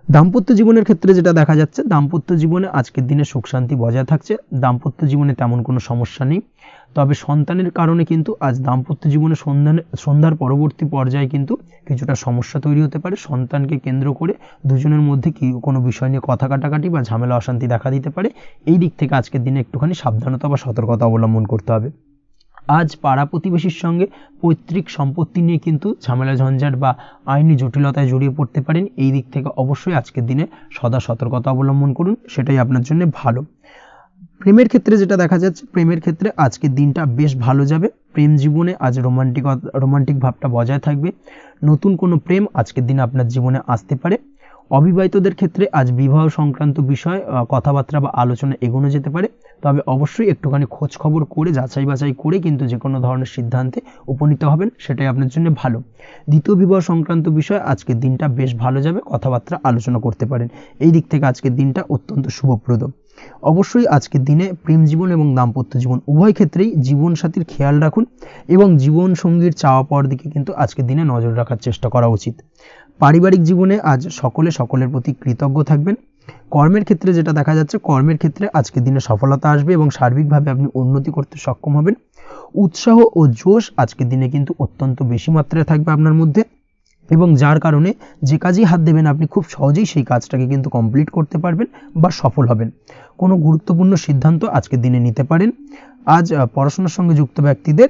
দাম্পত্য জীবনের ক্ষেত্রে যেটা দেখা যাচ্ছে, দাম্পত্য জীবনে আজকের দিনে সুখ শান্তি বজায় থাকছে। দাম্পত্য জীবনে তেমন কোনো সমস্যা নেই। তবে সন্তানের কারণে কিন্তু আজ দাম্পত্য জীবনে সন্ধ্যার পরবর্তী পর্যায়ে কিন্তু কিছুটা সমস্যা তৈরি হতে পারে। সন্তানকে কেন্দ্র করে দুজনের মধ্যে কোনো বিষয় নিয়ে কথা কাটাকাটি বা ঝামেলা অশান্তি দেখা দিতে পারে। এই দিক থেকে আজকের দিনে একটুখানি সাবধানতা বা সতর্কতা অবলম্বন করতে হবে। আজ পাড়া প্রতিবেশীর সঙ্গে পৈতৃক সম্পত্তি নিয়ে কিন্তু ঝামেলা ঝঞ্ঝাট বা আইনি জটিলতায় জড়িয়ে পড়তে পারেন। এই দিক থেকে অবশ্যই আজকের দিনে সদা সতর্কতা অবলম্বন করুন, সেটাই আপনার জন্য ভালো। প্রেমের ক্ষেত্রে যেটা দেখা যাচ্ছে, প্রেমের ক্ষেত্রে আজকের দিনটা বেশ ভালো যাবে। প্রেম জীবনে আজ রোমান্টিক ভাবটা বজায় থাকবে। নতুন কোনো প্রেম আজকের দিনে আপনার জীবনে আসতে পারে। অবিবাহিতদের ক্ষেত্রে আজ বিবাহ সংক্রান্ত বিষয় কথাবার্তা বা আলোচনা এগোনো যেতে পারে। তবে অবশ্যই একটুখানি খোঁজ খবর করে যাচাই বাছাই করে কিন্তু যে কোনো ধরনের সিদ্ধান্তে উপনীত হবেন, সেটাই আপনার জন্য ভালো। দ্বিতীয় বিবাহ সংক্রান্ত বিষয় আজকের দিনটা বেশ ভালো যাবে, কথাবার্তা আলোচনা করতে পারেন। এই দিক থেকে আজকের দিনটা অত্যন্ত শুভপ্রদ। অবশ্যই আজকের দিনে প্রেম জীবন এবং দাম্পত্য জীবন উভয় ক্ষেত্রেই জীবনসাথীর খেয়াল রাখুন, এবং জীবন সঙ্গীর চাওয়া পাওয়ার দিকে কিন্তু আজকের দিনে নজর রাখার চেষ্টা করা উচিত। পারিবারিক জীবনে আজ সকলের প্রতি কৃতজ্ঞ থাকবেন। কর্মের ক্ষেত্রে যেটা দেখা যাচ্ছে, কর্মের ক্ষেত্রে আজকের দিনে সফলতা আসবে এবং সার্বিকভাবে আপনি উন্নতি করতে সক্ষম হবেন। উৎসাহ ও জোশ আজকের দিনে কিন্তু অত্যন্ত বেশি মাত্রায় থাকবে আপনার মধ্যে, এবং যার কারণে যে কাজেই হাত দেবেন আপনি খুব সহজেই সেই কাজটাকে কিন্তু কমপ্লিট করতে পারবেন বা সফল হবেন। কোনো গুরুত্বপূর্ণ সিদ্ধান্ত আজকের দিনে নিতে পারেন। আজ পড়াশোনার সঙ্গে যুক্ত ব্যক্তিদের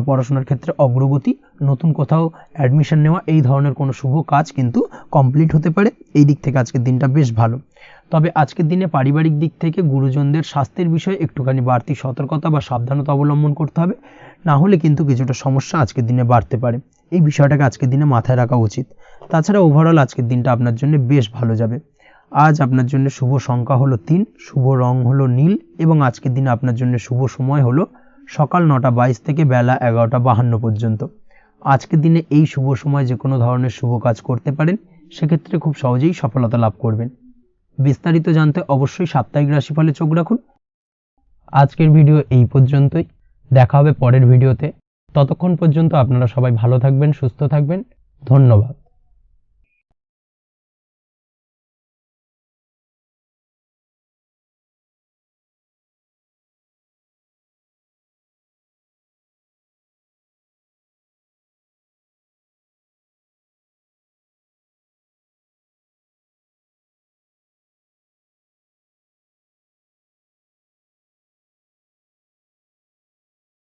পড়াশোনার ক্ষেত্রে অগ্রগতি, নতুন কোথাও অ্যাডমিশন নেওয়া, এই ধরনের কোনো শুভ কাজ কিন্তু কমপ্লিট হতে পারে। এই দিক থেকে আজকের দিনটা বেশ ভালো। তবে আজকের দিনে পারিবারিক দিক থেকে গুরুজনদের স্বাস্থ্যের বিষয়ে একটুখানি বাড়তি সতর্কতা বা সাবধানতা অবলম্বন করতে হবে, না হলে কিন্তু কিছুটা সমস্যা আজকের দিনে বাড়তে পারে। এই বিষয়টাকে আজকের দিনে মাথায় রাখা উচিত। তাছাড়া ওভারঅল আজকের দিনটা আপনার জন্য বেশ ভালো যাবে। আজ আপনার জন্য শুভ সংখ্যা হলো 3, শুভ রং হলো নীল এবং আজকের দিনে আপনার জন্য শুভ সময় হলো সকাল 9:22 থেকে বেলা 11:52 পর্যন্ত। আজকের দিনে এই শুভ সময় যে কোনো ধরনের শুভ কাজ করতে পারেন, সেক্ষেত্রে খুব সহজেই সফলতা লাভ করবেন। বিস্তারিত জানতে অবশ্যই সাপ্তাহিক রাশিফলে চোখ রাখুন। আজকের ভিডিও এই পর্যন্তই, দেখা হবে পরের ভিডিওতে। ততক্ষণ পর্যন্ত আপনারা সবাই ভালো থাকবেন, সুস্থ থাকবেন। ধন্যবাদ।